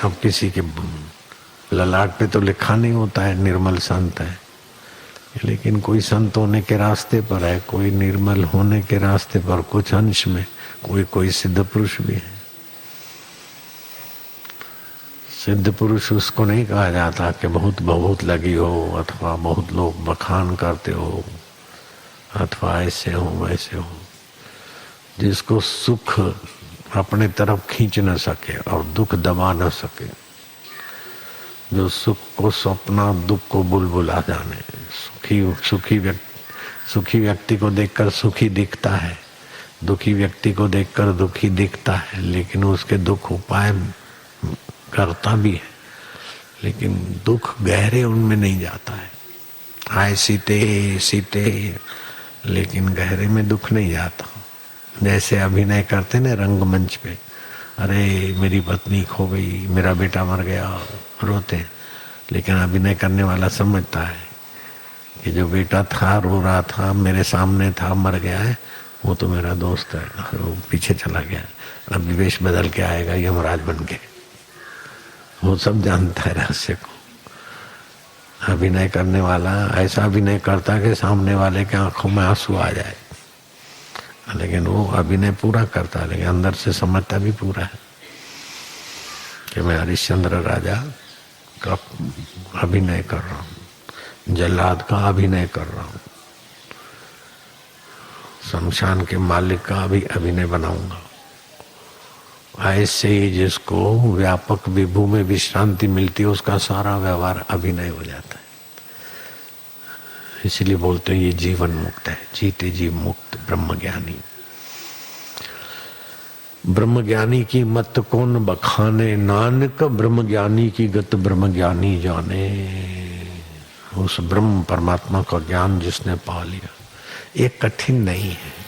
अब किसी के ललाट पे तो लिखा नहीं होता है निर्मल संत है, लेकिन कोई संत होने के रास्ते पर है, कोई निर्मल होने के रास्ते पर, कुछ अंश में कोई सिद्ध पुरुष भी है। सिद्ध पुरुष उसको नहीं कहा जाता कि बहुत बहुत लगी हो अथवा बहुत लोग बखान करते हो अथवा ऐसे हो वैसे हो, जिसको सुख अपने तरफ खींच न सके और दुख दबा न सके, जो सुख को सपना दुख को बुलबुला जाने। सुखी व्यक्ति को देखकर सुखी दिखता है, दुखी व्यक्ति को देखकर दुखी दिखता है, लेकिन उसके दुख उपाय करता भी है, लेकिन दुख गहरे उनमें नहीं जाता है। आए सीते लेकिन गहरे में दुख नहीं जाता। जैसे अभिनय करते ना रंगमंच पे, अरे मेरी पत्नी खो गई, मेरा बेटा मर गया, रोते, लेकिन अभिनय करने वाला समझता है कि जो बेटा था रो रहा था मेरे सामने था, मर गया है, वो तो मेरा दोस्त है, वो पीछे चला गया, अब विवेश बदल के आएगा यमराज बन के। वो सब जानता है रहस्य को। अभिनय करने वाला ऐसा अभिनय करता है कि सामने वाले के आंखों में आंसू आ जाए, लेकिन वो अभिनय पूरा करता है, लेकिन अंदर से समझता भी पूरा है कि मैं हरिश्चंद्र राजा का अभिनय कर रहा हूँ, जल्लाद का अभिनय कर रहा हूँ, शमशान के मालिक का भी अभिनय बनाऊंगा। ऐसे ही जिसको व्यापक विभू में विश्रांति मिलती है, उसका सारा व्यवहार अभिनय हो जाता है। इसलिए बोलते हैं ये जीवन मुक्त है, जीते जीव मुक्त ब्रह्मज्ञानी। ब्रह्मज्ञानी की मत कौन बखाने, नानक ब्रह्मज्ञानी की गत ब्रह्मज्ञानी जाने। उस ब्रह्म परमात्मा का ज्ञान जिसने पा लिया, ये कठिन नहीं है,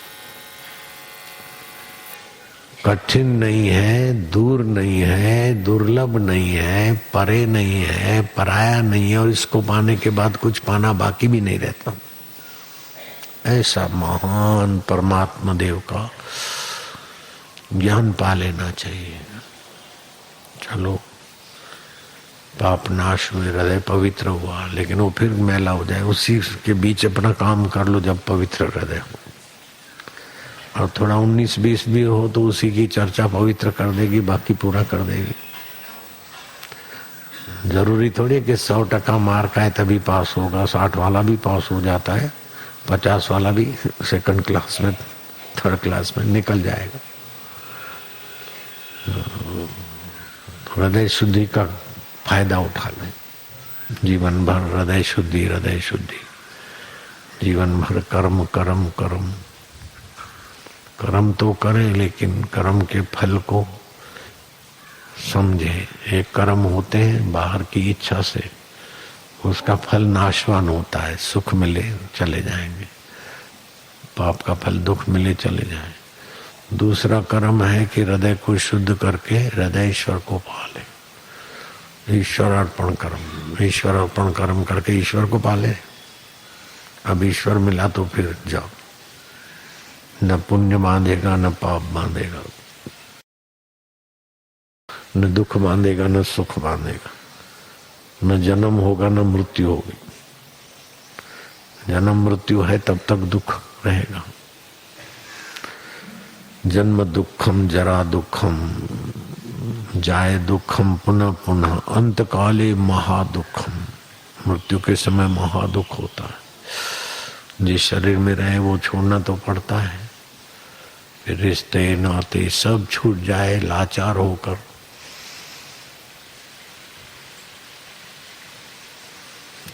कठिन नहीं है, दूर नहीं है, दुर्लभ नहीं है, परे नहीं है, पराया नहीं है, और इसको पाने के बाद कुछ पाना बाकी भी नहीं रहता। ऐसा महान परमात्मा देव का ज्ञान पा लेना चाहिए। चलो पाप नाश हुए, हृदय पवित्र हुआ, लेकिन वो फिर मैला हो जाए, उसी के बीच अपना काम कर लो जब पवित्र हृदय हो। और थोड़ा 19-20 भी हो तो उसी की चर्चा पवित्र कर देगी, बाकी पूरा कर देगी। जरूरी थोड़ी है कि 100% मार्क आए तभी पास होगा, 60 वाला भी पास हो जाता है, 50 वाला भी सेकंड क्लास में, थर्ड क्लास में निकल जाएगा। हृदय शुद्धि का फायदा उठा लें, जीवन भर हृदय शुद्धि, हृदय शुद्धि, जीवन भर कर्म कर्म कर्म कर्म तो करें, लेकिन कर्म के फल को समझे। एक कर्म होते हैं बाहर की इच्छा से, उसका फल नाशवान होता है, सुख मिले चले जाएंगे, पाप का फल दुख मिले चले जाए। दूसरा कर्म है कि हृदय को शुद्ध करके हृदय ईश्वर को पाले, ईश्वर अर्पण कर्म, ईश्वर अर्पण कर्म करके ईश्वर को पाले। अब ईश्वर मिला तो फिर जाओ, न पुण्य बांधेगा न पाप बांधेगा, न दुख बांधेगा न सुख बांधेगा, न जन्म होगा न मृत्यु होगी। जन्म मृत्यु है तब तक दुख रहेगा। जन्म दुखम जरा दुखम जाए दुखम पुनः पुनः अंत काले महादुखम। मृत्यु के समय महादुख होता है। जिस शरीर में रहे वो छोड़ना तो पड़ता है, फिर रिश्ते नाते सब छूट जाए लाचार होकर।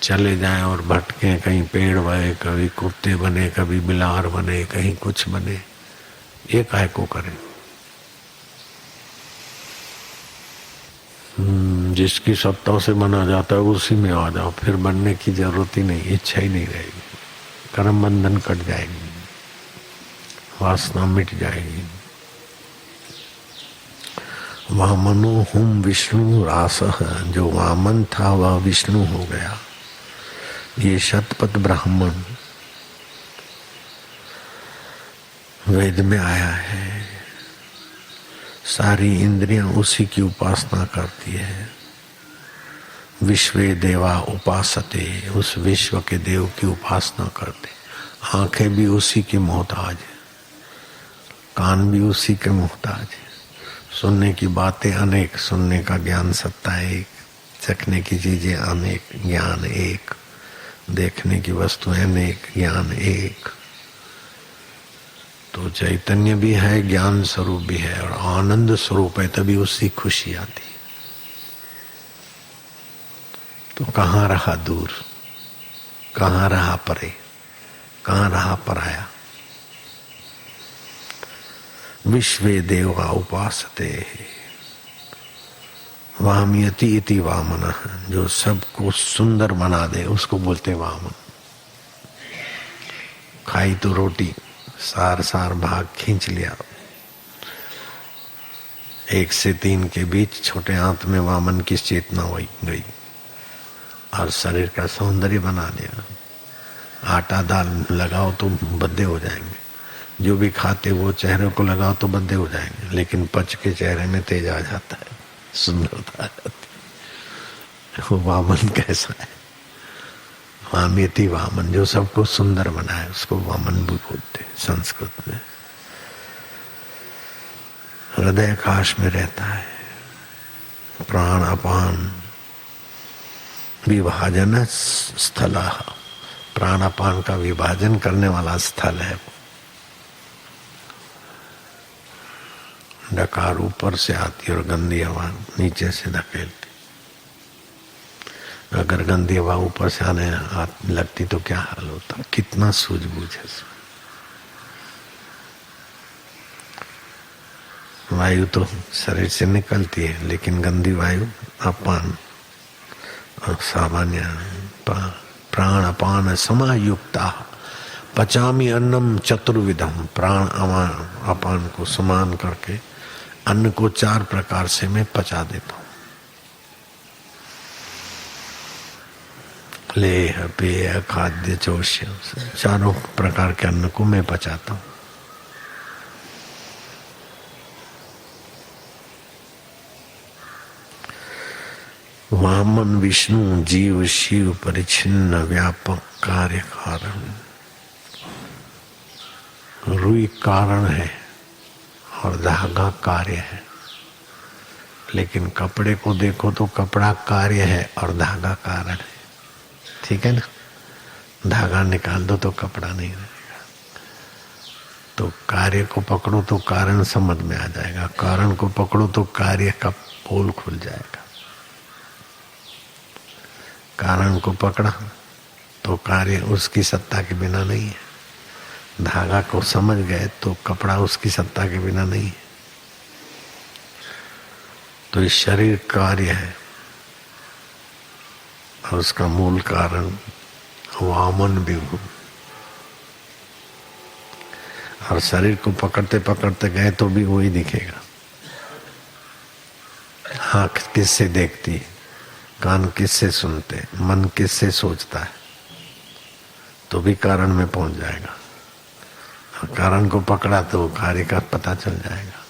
चले जाएं और भटके, कहीं पेड़ बने, कभी कुत्ते बने, कभी बिलार बने, कहीं कुछ बने, ये काहे को करें। जिसकी सत्ता से बना जाता है उसी में आ जाओ, फिर बनने की जरूरत ही नहीं, इच्छा ही नहीं रहेगी, कर्म बंधन कट जाएगी, वासना मिट जाएगी। वामनो हुम विष्णु रासः, जो वामन था वह विष्णु हो गया। ये शतपथ ब्राह्मण वेद में आया है। सारी इंद्रियां उसी की उपासना करती है। विश्वे देवा उपासते, उस विश्व के देव की उपासना करते। आंखें भी उसी की मोहताज है, कान भी उसी के मोहताज है। सुनने की बातें अनेक, सुनने का ज्ञान सत्ता एक, चखने की चीजें अनेक, ज्ञान एक, देखने की वस्तुएं अनेक, ज्ञान एक। तो चैतन्य भी है, ज्ञान स्वरूप भी है और आनंद स्वरूप है, तभी उसकी खुशी आती है। तो कहाँ रहा दूर, कहाँ रहा परे, कहाँ रहा पराया। विश्वे देवा उपासते वामयति इति वामन, जो सबको सुंदर बना दे उसको बोलते वामन। खाई तो रोटी, सार सार भाग खींच लिया, 1 से 3 के बीच छोटे हाथ में वामन की चेतना वही गई और शरीर का सौंदर्य बना दिया। आटा दाल लगाओ तो बद्दे हो जाएंगे, जो भी खाते वो चेहरे को लगाओ तो बद्दे हो जाएंगे, लेकिन पच के चेहरे में तेज आ जाता है, सुंदरता आ जाती है। वो वामन कैसा है? वामेति वामन, जो सबको सुंदर बनाए उसको वामन भी बोलते संस्कृत में। हृदय आकाश में रहता है, प्राण अपान विभाजन स्थल, प्राण अपान का विभाजन करने वाला स्थल है। डकार ऊपर से आती और गंदी हवा नीचे से धकेलती। अगर गंदी हवा ऊपर से आने लगती तो क्या हाल होता, कितना सूझबूझ है। वायु तो शरीर से निकलती है, लेकिन गंदी वायु अपान और सामान्य प्राण अपान समायुक्ता पचामी अन्नम चतुर्विधम। प्राण अपान को समान करके अन्न को 4 प्रकार से मैं पचा देता हूँ। लेह पेय खाद्य चोष्य, 4 प्रकार के अन्न को मैं पचाता हूँ। वामन विष्णु जीव शिव परिच्छिन्न व्यापक कार्य कारण। रुई कारण है और धागा कार्य है, लेकिन कपड़े को देखो तो कपड़ा कार्य है और धागा कारण है। ठीक है ना? धागा निकाल दो तो कपड़ा नहीं रहेगा। तो कार्य को पकड़ो तो कारण समझ में आ जाएगा, कारण को पकड़ो तो कार्य का पोल खुल जाएगा। कारण को पकड़ा तो कार्य उसकी सत्ता के बिना नहीं है। धागा को समझ गए तो कपड़ा उसकी सत्ता के बिना नहीं है। तो इस शरीर कार्य है और उसका मूल कारण वामन विभु। और शरीर को पकड़ते पकड़ते गए तो भी वही दिखेगा। आँख किससे देखती है, कान किससे सुनते, मन किससे सोचता है, तो भी कारण में पहुंच जाएगा। और कारण को पकड़ा तो कार्य का पता चल जाएगा।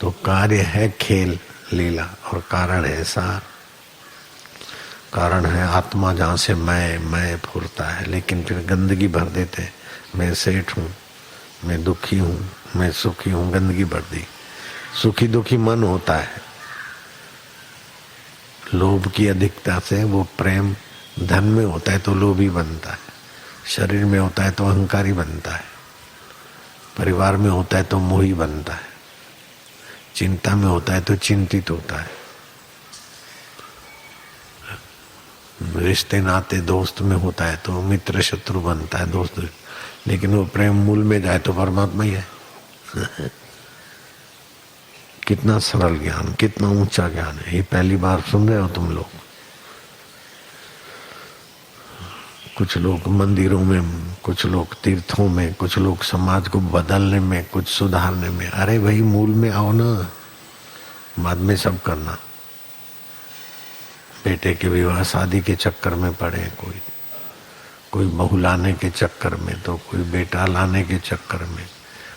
तो कार्य है खेल लीला और कारण है सार। कारण है आत्मा, जहाँ से मैं फुरता है, लेकिन फिर गंदगी भर देते। मैं सेठ हूँ, मैं दुखी हूँ, मैं सुखी हूँ, गंदगी भर दी। सुखी दुखी मन होता है। लोभ की अधिकता से वो प्रेम धन में होता है तो लोभी बनता है, शरीर में होता है तो अहंकारी बनता है, परिवार में होता है तो मोही बनता है, चिंता में होता है तो चिंतित होता है, रिश्ते नाते दोस्त में होता है तो मित्र शत्रु बनता है, दोस्त। लेकिन वो प्रेम मूल में जाए तो परमात्मा ही है। कितना सरल ज्ञान, कितना ऊंचा ज्ञान है। ये पहली बार सुन रहे हो तुम लोग। कुछ लोग मंदिरों में, कुछ लोग तीर्थों में, कुछ लोग समाज को बदलने में, कुछ सुधारने में। अरे भाई मूल में आओ ना, बाद में सब करना। बेटे के विवाह शादी के चक्कर में पड़े, कोई बहू लाने के चक्कर में, तो कोई बेटा लाने के चक्कर में,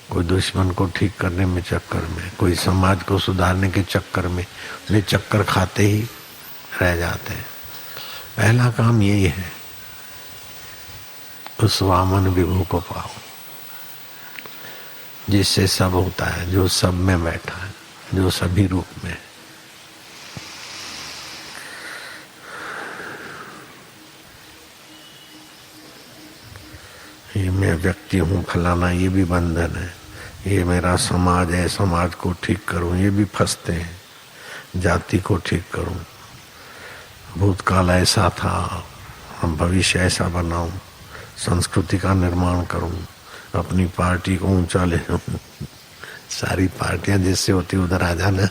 कोई दुश्मन को ठीक करने में चक्कर में, कोई समाज को सुधारने के चक्कर में, वे चक्कर खाते ही रह जाते हैं। पहला काम यही है, उस वामन विभु को पाओ जिससे सब होता है, जो सब में बैठा है, जो सभी रूप में है। ये मैं व्यक्ति हूँ फलाना, ये भी बंधन है। ये मेरा समाज है, समाज को ठीक करूं, ये भी फंसते हैं। जाति को ठीक करूं, भूतकाल ऐसा था, हम भविष्य ऐसा बनाऊं, संस्कृति का निर्माण करूं, अपनी पार्टी को ऊंचा ले जाऊं। सारी पार्टियां जिससे होती उधर आ जाना।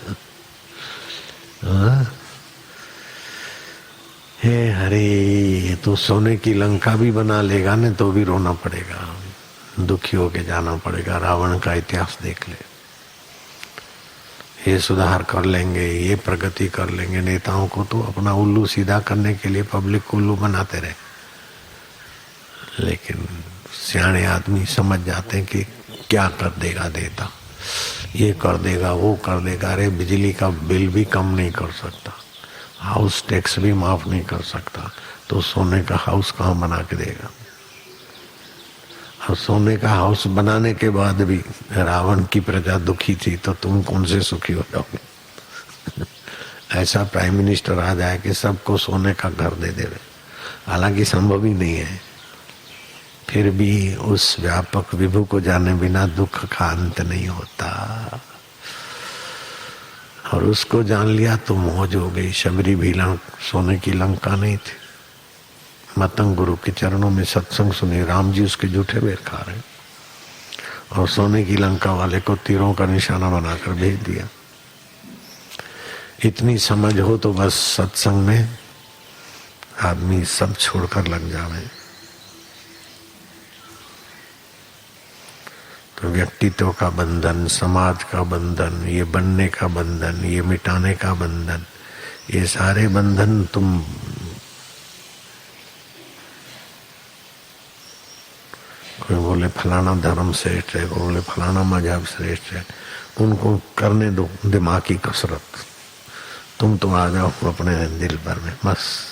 हे हरे, तो सोने की लंका भी बना लेगा ना तो भी रोना पड़ेगा, दुखी होके जाना पड़ेगा। रावण का इतिहास देख ले। ये सुधार कर लेंगे, ये प्रगति कर लेंगे, नेताओं को तो अपना उल्लू सीधा करने के लिए पब्लिक को उल्लू बनाते रहे। लेकिन सियाने आदमी समझ जाते हैं कि क्या कर देगा नेता, ये कर देगा, वो कर देगा। अरे बिजली का बिल भी कम नहीं कर सकता, हाउस टैक्स भी माफ नहीं कर सकता, तो सोने का हाउस कहाँ बना के देगा। और सोने का हाउस बनाने के बाद भी रावण की प्रजा दुखी थी, तो तुम कौन से सुखी हो जाओगे। ऐसा प्राइम मिनिस्टर आ जाए कि सबको सोने का घर दे देवे, हालांकि संभव ही नहीं है, फिर भी उस व्यापक विभु को जाने बिना दुख का अंत नहीं होता। और उसको जान लिया तो मौज हो गई। शबरी भी सोने की लंका नहीं थी। मतंग गुरु के चरणों में सत्संग सुने, राम जी उसके जूठे बेर खा रहे, और सोने की लंका वाले को तीरों का निशाना बनाकर भेज दिया। इतनी समझ हो तो बस सत्संग में आदमी सब छोड़कर लग जावे। तो व्यक्तित्व का बंधन, समाज का बंधन, ये बनने का बंधन, ये मिटाने का बंधन, ये सारे बंधन तुम कोई बोले फलाना धर्म श्रेष्ठ है, कोई बोले फलाना मजहब श्रेष्ठ है, उनको करने दो दिमाग की कसरत। तुम तो आ जाओ अपने दिल भर में बस।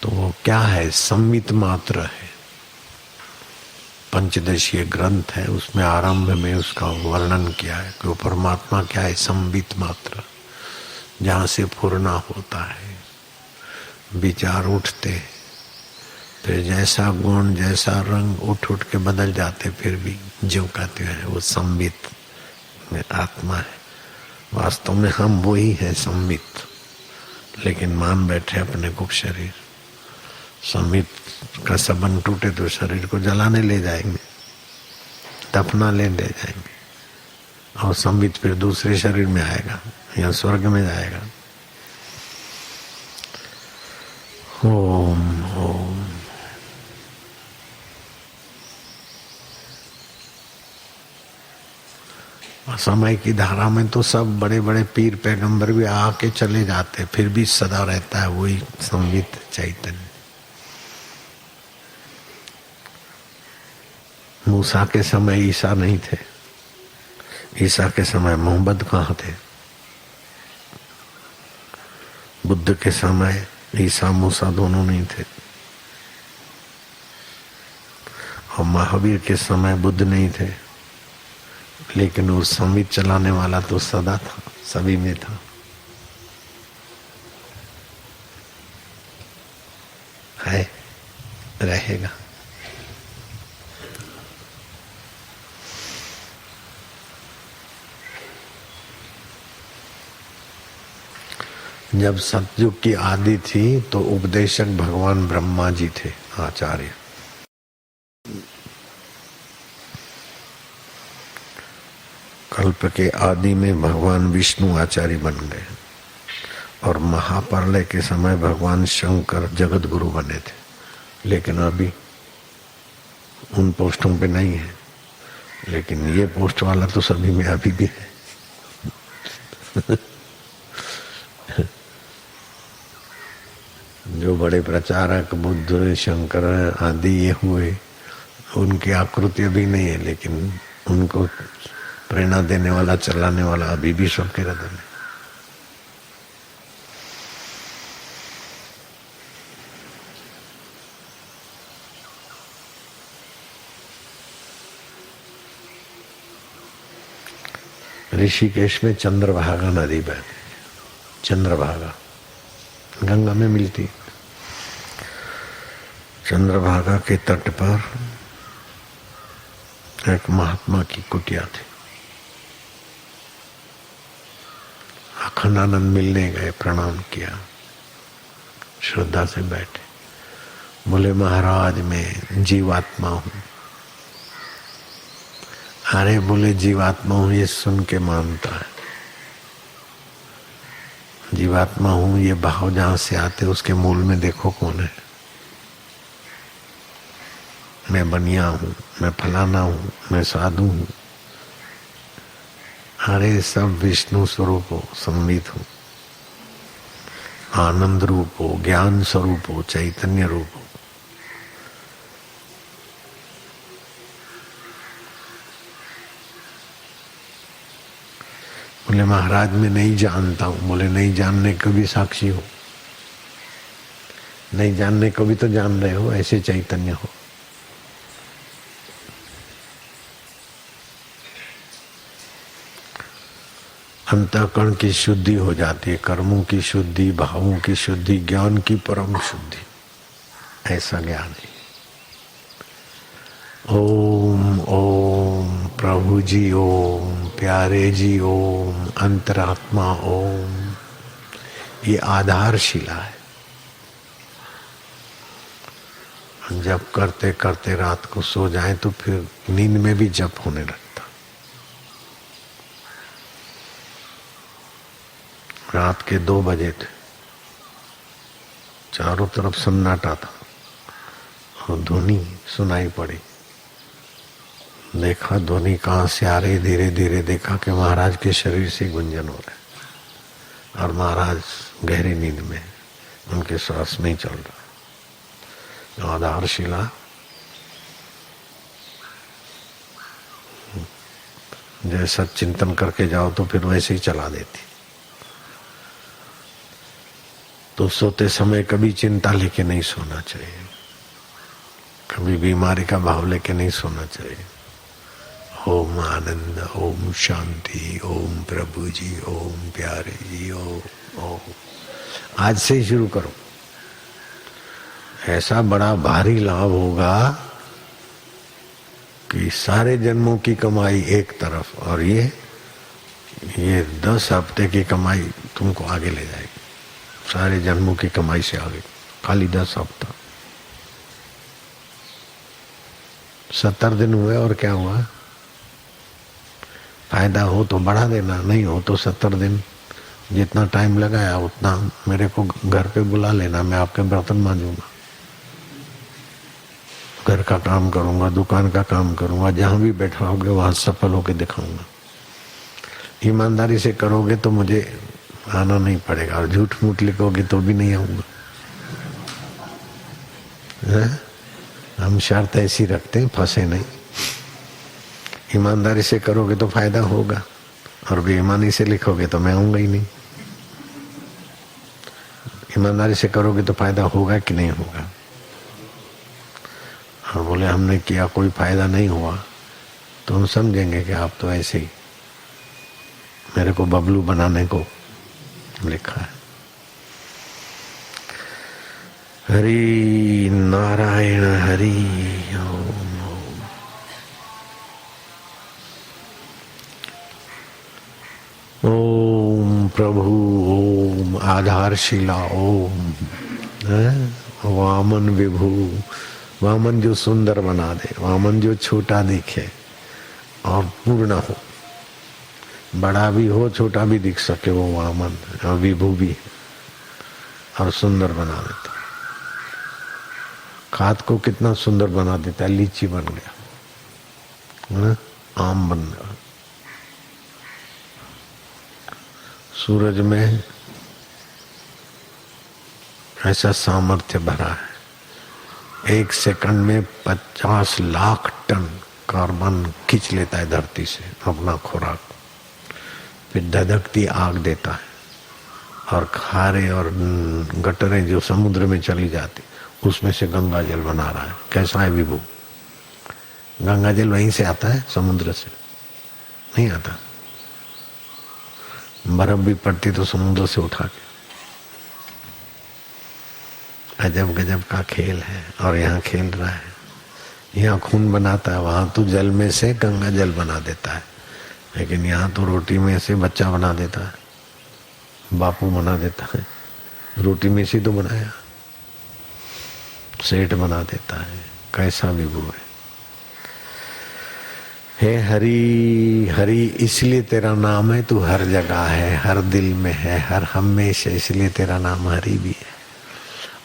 तो वो क्या है? संवित मात्र है, पंचदशीय ग्रंथ है, उसमें आरंभ में उसका वर्णन किया है कि वो परमात्मा क्या है, संवित मात्र, जहाँ से फुरना होता है, विचार उठते, फिर जैसा गुण जैसा रंग उठ उठ के बदल जाते, फिर भी जो कहते हैं वो संवित में आत्मा है। वास्तव में हम वो ही है संवित, लेकिन मान बैठे अपने को शरीर। संवित का संबंध टूटे तो शरीर को जलाने ले जाएंगे, दफना ले जाएंगे, और संवित फिर दूसरे शरीर में आएगा या स्वर्ग में जाएगा। ओम ओम। समय की धारा में तो सब बड़े बड़े पीर पैगंबर भी आके चले जाते, फिर भी सदा रहता है वही संवित चैतन्य। मूसा के समय ईसा नहीं थे, ईसा के समय मोहम्मद कहाँ थे, बुद्ध के समय ईसा मूसा दोनों नहीं थे, और महावीर के समय बुद्ध नहीं थे, लेकिन वो संवित चलाने वाला तो सदा था, सभी में था। है, रहेगा। जब सतयुग की आदि थी तो उपदेशक भगवान ब्रह्मा जी थे, आचार्य। कल्प के आदि में भगवान विष्णु आचार्य बन गए, और महाप्रलय के समय भगवान शंकर जगत गुरु बने थे, लेकिन अभी उन पोस्टों पे नहीं है। लेकिन ये पोस्ट वाला तो सभी में अभी भी है। जो बड़े प्रचारक बुद्ध शंकर आदि ये हुए, उनकी आकृति अभी नहीं है, लेकिन उनको प्रेरणा देने वाला, चलाने वाला अभी भी सबके हृदय में। ऋषिकेश में चंद्रभागा नदी बहती, चंद्रभागा गंगा में मिलती। चंद्रभागा के तट पर एक महात्मा की कुटिया थी। अखंडानंद मिलने गए, प्रणाम किया, श्रद्धा से बैठे। बोले महाराज मैं जीवात्मा हूँ। अरे बोले जीवात्मा हूँ ये सुन के मानता है, जीवात्मा हूँ ये भाव जहाँ से आते उसके मूल में देखो कौन है। मैं बनिया हूँ, मैं फलाना हूँ, मैं साधु हूँ। अरे सब विष्णु स्वरूप हो, संवित हो, आनंद रूप हो, ज्ञान स्वरूप हो, चैतन्य रूप हो। बोले महाराज मैं नहीं जानता हूँ। बोले नहीं जानने को भी साक्षी हो, नहीं जानने को भी तो जान रहे हो, ऐसे चैतन्य हो। अंतःकरण की शुद्धि हो जाती है, कर्मों की शुद्धि, भावों की शुद्धि, ज्ञान की परम शुद्धि। ऐसा ज्ञान है। ओम ओम प्रभु जी ओम, प्यारे जी ओम, अंतरात्मा ओम, ये आधारशिला है। जप करते करते रात को सो जाएं तो फिर नींद में भी जप होने लगता। रात के 2 बजे थे, चारों तरफ सन्नाटा था और ध्वनि सुनाई पड़ी। देखा ध्वनि कहाँ से आ रही, धीरे धीरे देखा कि महाराज के शरीर से गुंजन हो रहा है और महाराज गहरी नींद में, उनके श्वास नहीं चल रहा। आधारशिला जैसा चिंतन करके जाओ तो फिर वैसे ही चला देती। तो सोते समय कभी चिंता लेके नहीं सोना चाहिए, कभी बीमारी का भाव लेके नहीं सोना चाहिए। ओम आनंद, ओम शांति, ओम प्रभु जी, ओम प्यारे जी, ओम। आज से ही शुरू करो, ऐसा बड़ा भारी लाभ होगा कि सारे जन्मों की कमाई एक तरफ और ये 10 हफ्ते की कमाई तुमको आगे ले जाएगी। सारे जन्मों की कमाई से आगे खाली 10 हफ्ता। 70 दिन हुए और क्या हुआ? फायदा हो तो बढ़ा देना, नहीं हो तो 70 दिन जितना टाइम लगाया उतना मेरे को घर पे बुला लेना, मैं आपके बर्तन मांजूंगा, घर का काम करूंगा, दुकान का काम करूंगा, जहां भी बैठा होगे वहां सफल होके दिखाऊंगा। ईमानदारी से करोगे तो मुझे आना नहीं पड़ेगा, और झूठ मूठ लिखोगे तो भी नहीं आऊंगा। हम शर्त ऐसी रखते हैं, फंसे नहीं। ईमानदारी से करोगे तो फायदा होगा, और बेईमानी से लिखोगे तो मैं आऊंगा ही नहीं। ईमानदारी से करोगे तो फायदा होगा कि नहीं होगा? और बोले हमने किया कोई फायदा नहीं हुआ तो हम समझेंगे कि आप तो ऐसे ही मेरे को बबलू बनाने को लिखा है। हरि नारायण हरि ओम। ओम प्रभु ओम, आधारशिला ओम। वामन विभु, वामन जो सुंदर बना दे, वामन जो छोटा दिखे और पूर्ण हो, बड़ा भी हो छोटा भी दिख सके, वो वामन और विभु भी, और सुंदर बना देता। खाद को कितना सुंदर बना देता है, लीची बन गया, आम बन गया। सूरज में ऐसा सामर्थ्य भरा है। 1 सेकंड में 50 लाख टन कार्बन खींच लेता है धरती से अपना खुराक, फिर धधकती आग देता है और खारे और गटरें जो समुद्र में चली जाती उसमें से गंगा जल बना रहा है। कैसा है विभू? गंगा जल वहीं से आता है, समुद्र से नहीं आता। बर्फ भी पड़ती तो समुद्र से उठा के। अजब गजब का खेल है। और यहाँ खेल रहा है, यहाँ खून बनाता है, वहां तो जल में से गंगा जल बना देता है, लेकिन यहाँ तो रोटी में से बच्चा बना देता है, बापू बना देता है। रोटी में से तो बनाया, सेठ बना देता है। कैसा विभू है। हे हरि हरि इसलिए तेरा नाम है, तू हर जगह है, हर दिल में है, हर हमेशा, इसलिए तेरा नाम हरि भी है।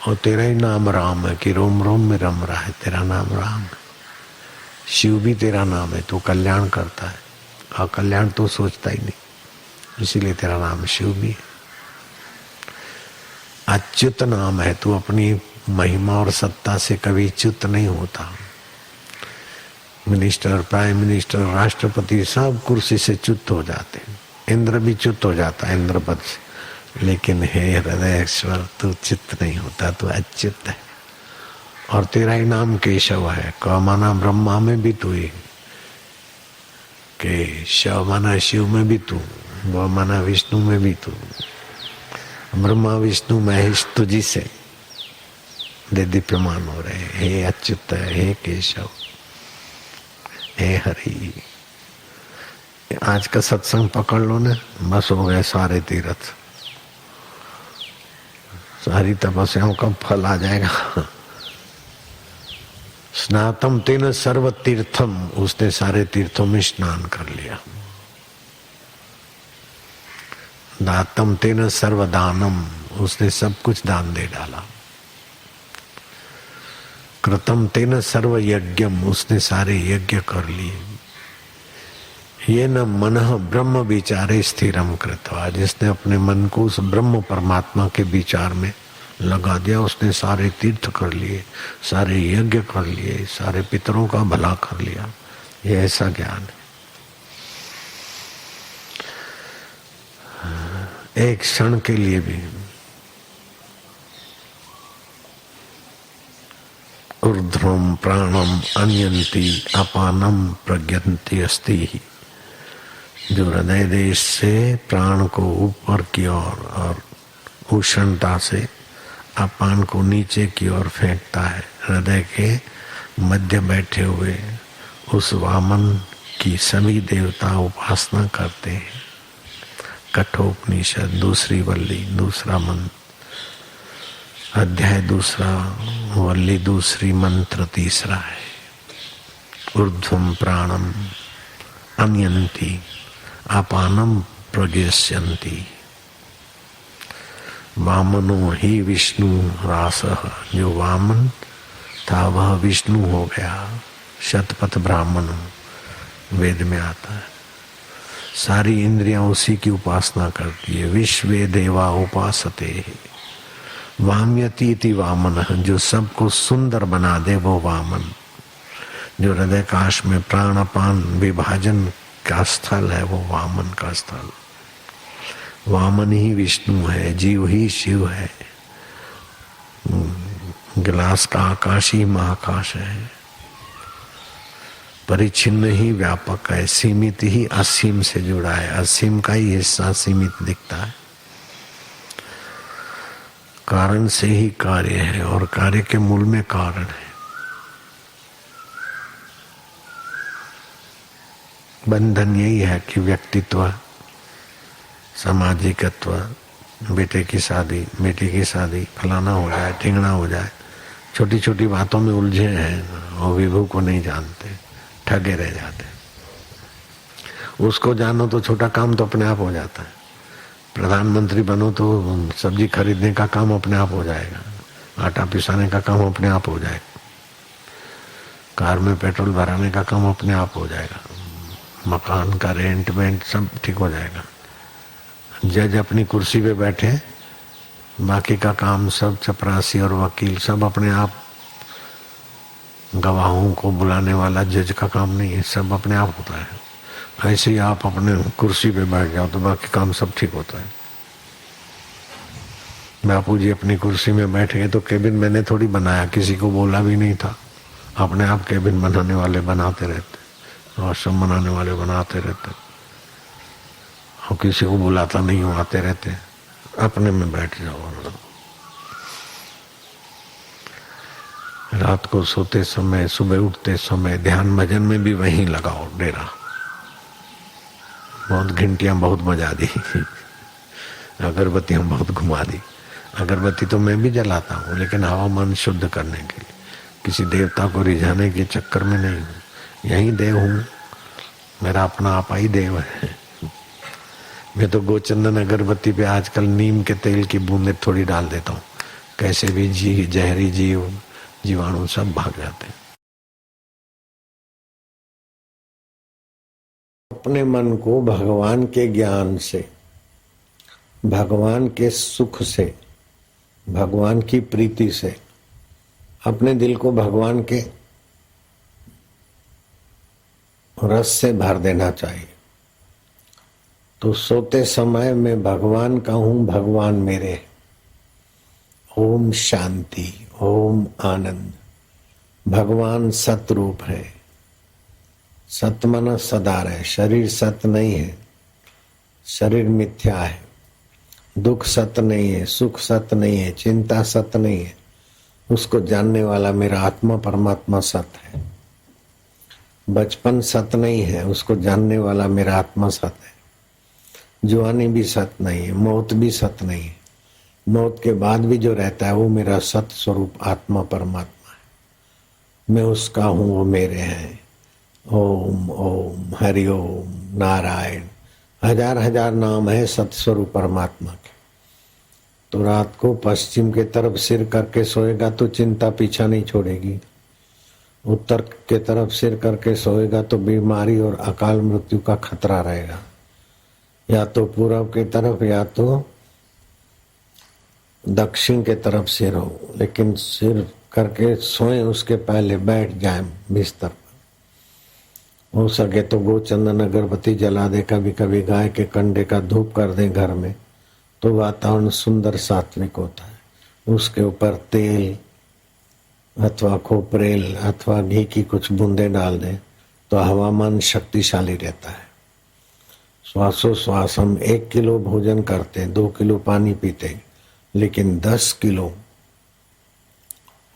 और तेरा ही नाम राम है कि रोम रोम में रम रहा है, तेरा नाम राम है। शिव भी तेरा नाम है, तू कल्याण करता है, और कल्याण तो सोचता ही नहीं, इसीलिए तेरा नाम शिव भी है। अच्युत नाम है, तू अपनी महिमा और सत्ता से कभी च्युत नहीं होता। मिनिस्टर, प्राइम मिनिस्टर, राष्ट्रपति सब कुर्सी से च्युत हो जाते हैं। इंद्र भी च्युत हो जाता है इंद्र पद से, लेकिन हे हृदयेश्वर तू च्युत नहीं होता, तू अच्युत है। और तेरा ही नाम केशव है। क माना ब्रह्मा में भी तू ही, केशव माना शिव में भी तू, व माना विष्णु में भी तू। ब्रह्मा विष्णु महेश तुझी से दीप्यमान हो रहे। हे अच्युत, हे केशव, हे हरि। आज का सत्संग पकड़ लो ना, बस हो गए सारे तीर्थ, सारी तपस्याओं का फल आ जाएगा। स्नातम तेन सर्व तीर्थम, उसने सारे तीर्थों में स्नान कर लिया। दातम तेन सर्व दानम, उसने सब कुछ दान दे डाला। कृतम तेन सर्व यज्ञम, उसने सारे यज्ञ कर लिए। ये न मन ब्रह्म विचारे स्थिरम कृतवा, जिसने अपने मन को उस ब्रह्म परमात्मा के विचार में लगा दिया, उसने सारे तीर्थ कर लिए, सारे यज्ञ कर लिए, सारे पितरों का भला कर लिया। ये ऐसा ज्ञान है। एक क्षण के लिए भी ऊर्ध्वम प्राणम अन्यंती अपानम प्रज्ञन्ति अस्ति, जो हृदय देश से प्राण को ऊपर की ओर और उष्णता से अपान को नीचे की ओर फेंकता है, हृदय के मध्य बैठे हुए उस वामन की सभी देवता उपासना करते हैं। कठोपनिषद दूसरी वल्ली दूसरा मंत्र, अध्याय दूसरा वल्ली दूसरी, मंत्र तीसरा है। ऊर्ध्वम प्राणम अन्यंती अपानम प्रज्ञस्यन्ति, वामनो ही विष्णु रासः, जो वामन था वह विष्णु हो गया। शतपथ ब्राह्मण वेद में आता है। सारी इंद्रियां उसी की उपासना करती है। विश्वे देवा उपासते, वाम्यति इति वामन, जो सबको सुंदर बना दे वो वामन। जो हृदय काश में प्राण अपान विभाजन का स्थल है वो वामन का स्थल। वामन ही विष्णु है, जीव ही शिव है। गिलास का आकाश ही महाकाश है। परिच्छिन्न ही व्यापक है, सीमित ही असीम से जुड़ा है। असीम का ही हिस्सा सीमित दिखता है। कारण से ही कार्य है और कार्य के मूल में कारण है। बंधन यही है कि व्यक्तित्व, सामाजिकत्व, बेटे की शादी, बेटी की शादी, फलाना हो जाए, ठिंगना हो जाए, छोटी छोटी बातों में उलझे हैं और विभू को नहीं जानते, ठगे रह जाते। उसको जानो तो छोटा काम तो अपने आप हो जाता है। प्रधानमंत्री बनो तो सब्जी खरीदने का काम अपने आप हो जाएगा, आटा पिसाने का काम अपने आप हो जाएगा, कार में पेट्रोल भराने का काम अपने आप हो जाएगा, मकान का रेंट वेंट सब ठीक हो जाएगा। जज अपनी कुर्सी पे बैठे बाकी का काम सब चपरासी और वकील सब अपने आप, गवाहों को बुलाने वाला जज का काम नहीं है, सब अपने आप होता है। ऐसे ही आप अपने कुर्सी पे बैठ जाओ तो बाकी काम सब ठीक होता है। बापू जी अपनी कुर्सी में बैठ गए तो केबिन मैंने थोड़ी बनाया, किसी को बोला भी नहीं था, अपने आप केबिन बनाने वाले बनाते रहते, वॉशरूम बनाने वाले बनाते रहते, और किसी को बुलाता नहीं हूँ, आते रहते, अपने में बैठ जाओ। रात को सोते समय, सुबह उठते समय ध्यान भजन में भी वहीं लगाओ डेरा। बहुत घंटियां बहुत बजा दी, अगरबत्तियां बहुत घुमा दी। अगरबत्ती तो मैं भी जलाता हूँ, लेकिन हवा मन शुद्ध करने के लिए, किसी देवता को रिझाने के चक्कर में नहीं हूँ। यही देव हूँ, मेरा अपना आपा ही देव है। मैं तो गोचंदन अगरबत्ती पे आजकल नीम के तेल की बूंदे थोड़ी डाल देता हूँ, कैसे भी जहरी जीव जीवाणु सब भाग जाते हैं। अपने मन को भगवान के ज्ञान से, भगवान के सुख से, भगवान की प्रीति से, अपने दिल को भगवान के रस से भर देना चाहिए। तो सोते समय मैं भगवान का हूं, भगवान मेरे। ओम शांति, ओम आनंद। भगवान सतरूप है, सत मन सदार है। शरीर सत नहीं है, शरीर मिथ्या है। दुख सत नहीं है, सुख सत नहीं है, चिंता सत नहीं है। उसको जानने वाला मेरा आत्मा परमात्मा सत है। बचपन सत नहीं है, उसको जानने वाला मेरा आत्मा सत है। जवानी भी सत नहीं है, मौत भी सत नहीं है। मौत के बाद भी जो रहता है वो मेरा सत स्वरूप आत्मा परमात्मा है। मैं उसका हूँ, वो मेरे हैं। ओम ओम हरि ओम नारायण, हजार हजार नाम है सतस्वरूप परमात्मा के। तो रात को पश्चिम के तरफ सिर करके सोएगा तो चिंता पीछा नहीं छोड़ेगी। उत्तर के तरफ सिर करके सोएगा तो बीमारी और अकाल मृत्यु का खतरा रहेगा। या तो पूर्व के तरफ या तो दक्षिण के तरफ सिर हो, लेकिन सिर करके सोए उसके पहले बैठ जाए बिस्तर पर। हो सके तो गोचंदन अगरबत्ती जला दे, कभी कभी गाय के कंडे का धूप कर दे घर में, तो वातावरण सुंदर सात्विक होता है। उसके ऊपर तेल अथवा खोपरेल अथवा घी की कुछ बूंदे डाल दें तो हवामान शक्तिशाली रहता है। श्वासोश्वास हम 1 किलो भोजन करते हैं, 2 किलो पानी पीते, लेकिन 10 किलो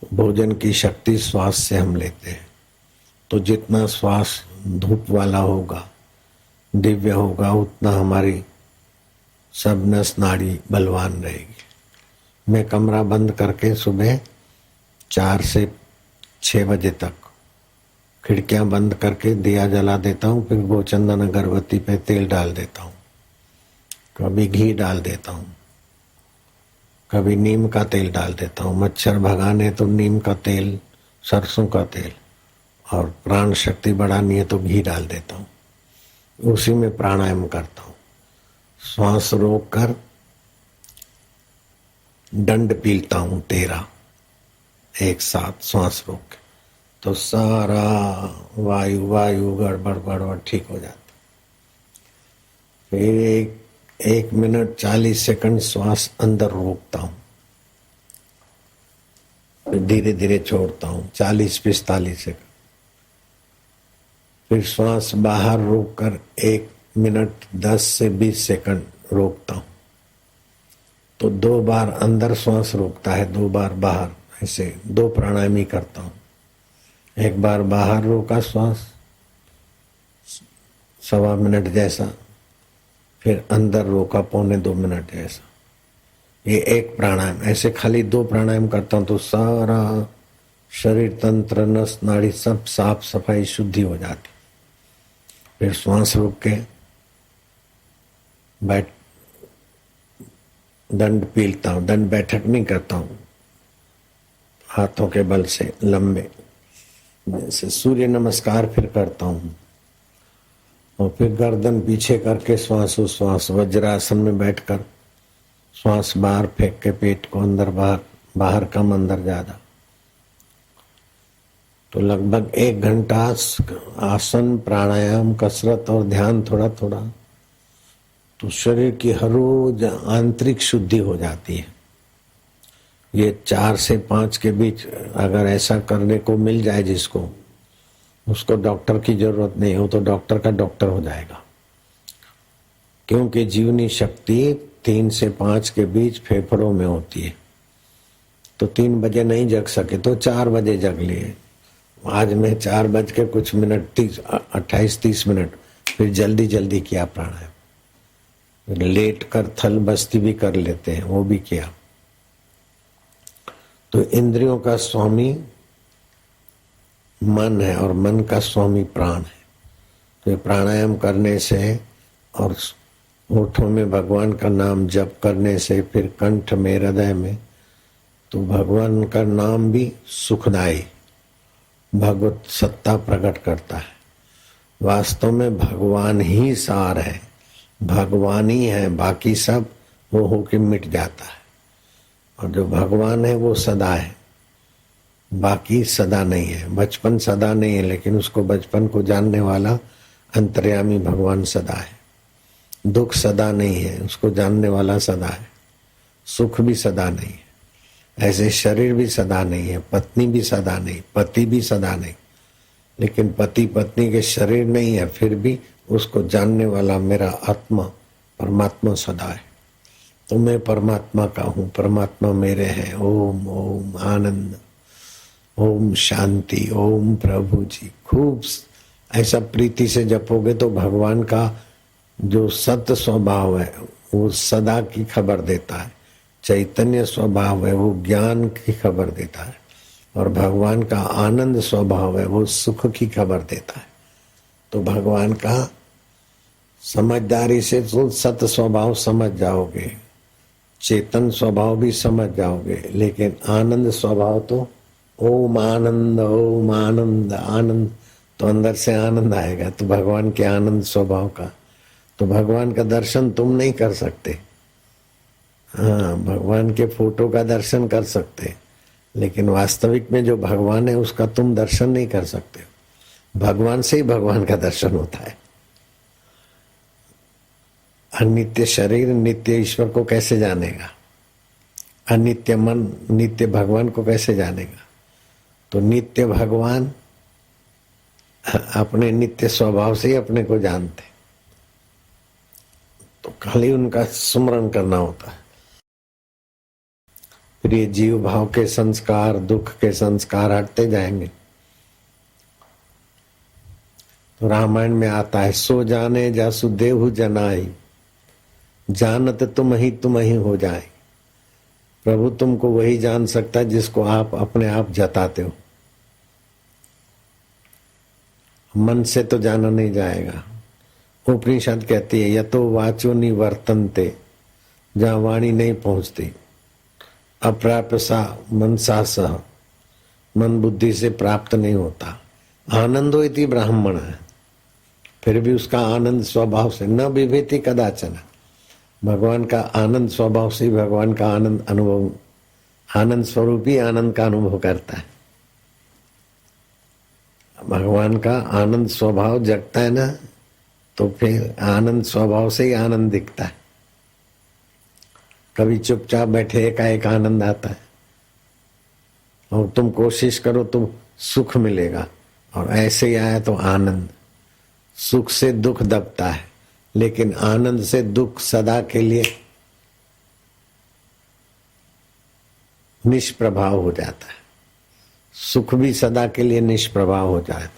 भोजन की शक्ति श्वास से हम लेते हैं। तो जितना श्वास धूप वाला होगा, दिव्य होगा, उतना हमारी सब नस नाड़ी बलवान रहेगी। मैं कमरा बंद करके सुबह 4 से 6 बजे तक खिड़कियां बंद करके दिया जला देता हूँ। फिर गोचंदन अगरबत्ती पे तेल डाल देता हूँ, कभी घी डाल देता हूँ, कभी नीम का तेल डाल देता हूँ। मच्छर भगाने तो नीम का तेल, सरसों का तेल, और प्राण शक्ति बढ़ानी है तो घी डाल देता हूँ। उसी में प्राणायाम करता हूँ। श्वास रोक कर दंड पीलता हूँ 13 एक साथ श्वास रोक के, तो सारा वायु गड़बड़ ठीक हो जाती। फिर 1 मिनट 40 सेकंड श्वास अंदर रोकता हूँ, फिर धीरे धीरे छोड़ता हूँ 40-45 सेकंड। फिर श्वास बाहर रोककर 1 मिनट 10 से 20 सेकंड रोकता हूँ। तो 2 बार अंदर श्वास रोकता है, 2 बार बाहर, ऐसे 2 प्राणायाम ही करता हूँ। 1 बार बाहर रोका श्वास 1.25 मिनट जैसा, फिर अंदर रोका 1.25 मिनट जैसा। ये 1 प्राणायाम। ऐसे खाली 2 प्राणायाम करता हूँ तो सारा शरीर तंत्र नस नाड़ी सब साफ सफाई शुद्धि हो जाती। फिर श्वास रोक के दंड पीलता हूँ। दंड बैठक नहीं करता हूँ, हाथों के बल से लंबे, जैसे सूर्य नमस्कार फिर करता हूँ। और फिर गर्दन पीछे करके श्वासोश्वास वज्रासन में बैठकर श्वास बाहर फेंक के पेट को अंदर बाहर, बाहर कम अंदर ज्यादा। तो लगभग 1 घंटा आसन, प्राणायाम, कसरत और ध्यान थोड़ा थोड़ा, तो शरीर की हर रोज आंतरिक शुद्धि हो जाती है। ये 4 से 5 के बीच अगर ऐसा करने को मिल जाए जिसको, उसको डॉक्टर की जरूरत नहीं हो, तो डॉक्टर का डॉक्टर हो जाएगा। क्योंकि जीवनी शक्ति 3 से 5 के बीच फेफड़ों में होती है। तो 3 बजे नहीं जग सके तो 4 बजे जग लिए। आज मैं 4 बज के कुछ मिनट 28-30 मिनट फिर जल्दी जल्दी किया प्राणायाम। लेट कर थल बस्ती भी कर लेते हैं, वो भी किया। तो इंद्रियों का स्वामी मन है और मन का स्वामी प्राण है। तो प्राणायाम करने से और होठों में भगवान का नाम जप करने से, फिर कंठ में, हृदय में, तो भगवान का नाम भी सुखदायी भगवत सत्ता प्रकट करता है। वास्तव में भगवान ही सार है, भगवान ही है, बाकी सब वो होके मिट जाता है। और जो भगवान है वो सदा है, बाकी सदा नहीं है। बचपन सदा नहीं है, लेकिन उसको बचपन को जानने वाला अंतर्यामी भगवान सदा है। दुख सदा नहीं है, उसको जानने वाला सदा है। सुख भी सदा नहीं है, ऐसे शरीर भी सदा नहीं है, पत्नी भी सदा नहीं, पति भी सदा नहीं। लेकिन पति पत्नी के शरीर नहीं है, फिर भी उसको जानने वाला मेरा आत्मा परमात्मा सदा है। तो मैं परमात्मा का हूँ, परमात्मा मेरे हैं। ओम ओम आनंद, ओम शांति, ओम प्रभु जी। खूब ऐसा प्रीति से जपोगे तो भगवान का जो सत्य स्वभाव है वो सदा की खबर देता है। चैतन्य स्वभाव है वो ज्ञान की खबर देता है। और भगवान का आनंद स्वभाव है वो सुख की खबर देता है। तो भगवान का समझदारी से तो सत्य स्वभाव समझ जाओगे, चेतन स्वभाव भी समझ जाओगे, लेकिन आनंद स्वभाव तो ओम आनंद, ओम आनंद, आनंद, तो अंदर से आनंद आएगा। तो भगवान के आनंद स्वभाव का, तो भगवान का दर्शन तुम नहीं कर सकते। हाँ, भगवान के फोटो का दर्शन कर सकते, लेकिन वास्तविक में जो भगवान है उसका तुम दर्शन नहीं कर सकते। भगवान से ही भगवान का दर्शन होता है। अनित्य शरीर नित्य ईश्वर को कैसे जानेगा? अनित्य मन नित्य भगवान को कैसे जानेगा? तो नित्य भगवान अपने नित्य स्वभाव से ही अपने को जानते, तो खाली उनका स्मरण करना होता है। फिर ये जीव भाव के संस्कार, दुख के संस्कार हटते जाएंगे। तो रामायण में आता है, सो जाने जासु देहु जनाई, जानत तुम ही हो जाए। प्रभु तुमको वही जान सकता है जिसको आप अपने आप जताते हो। मन से तो जाना नहीं जाएगा। उपनिषद कहती है, यतो वाचो निवर्तन्ते, जहाँ वाणी नहीं पहुंचती। अप्राप्य सा मनसा सह, मन बुद्धि से प्राप्त नहीं होता। आनंदो इति ब्राह्मण है, फिर भी उसका आनंद स्वभाव से न विभेति कदाचन। भगवान का आनंद स्वभाव से भगवान का आनंद अनुभव, आनंद स्वरूप ही आनंद का अनुभव करता है। भगवान का आनंद स्वभाव जगता है ना, तो फिर आनंद स्वभाव से ही आनंद दिखता है। कभी चुपचाप बैठे एकाएक आनंद आता है, और तुम कोशिश करो तो सुख मिलेगा, और ऐसे ही आया तो आनंद। सुख से दुख दबता है, लेकिन आनंद से दुख सदा के लिए निष्प्रभाव हो जाता है। सुख भी सदा के लिए निष्प्रभाव हो जाता है।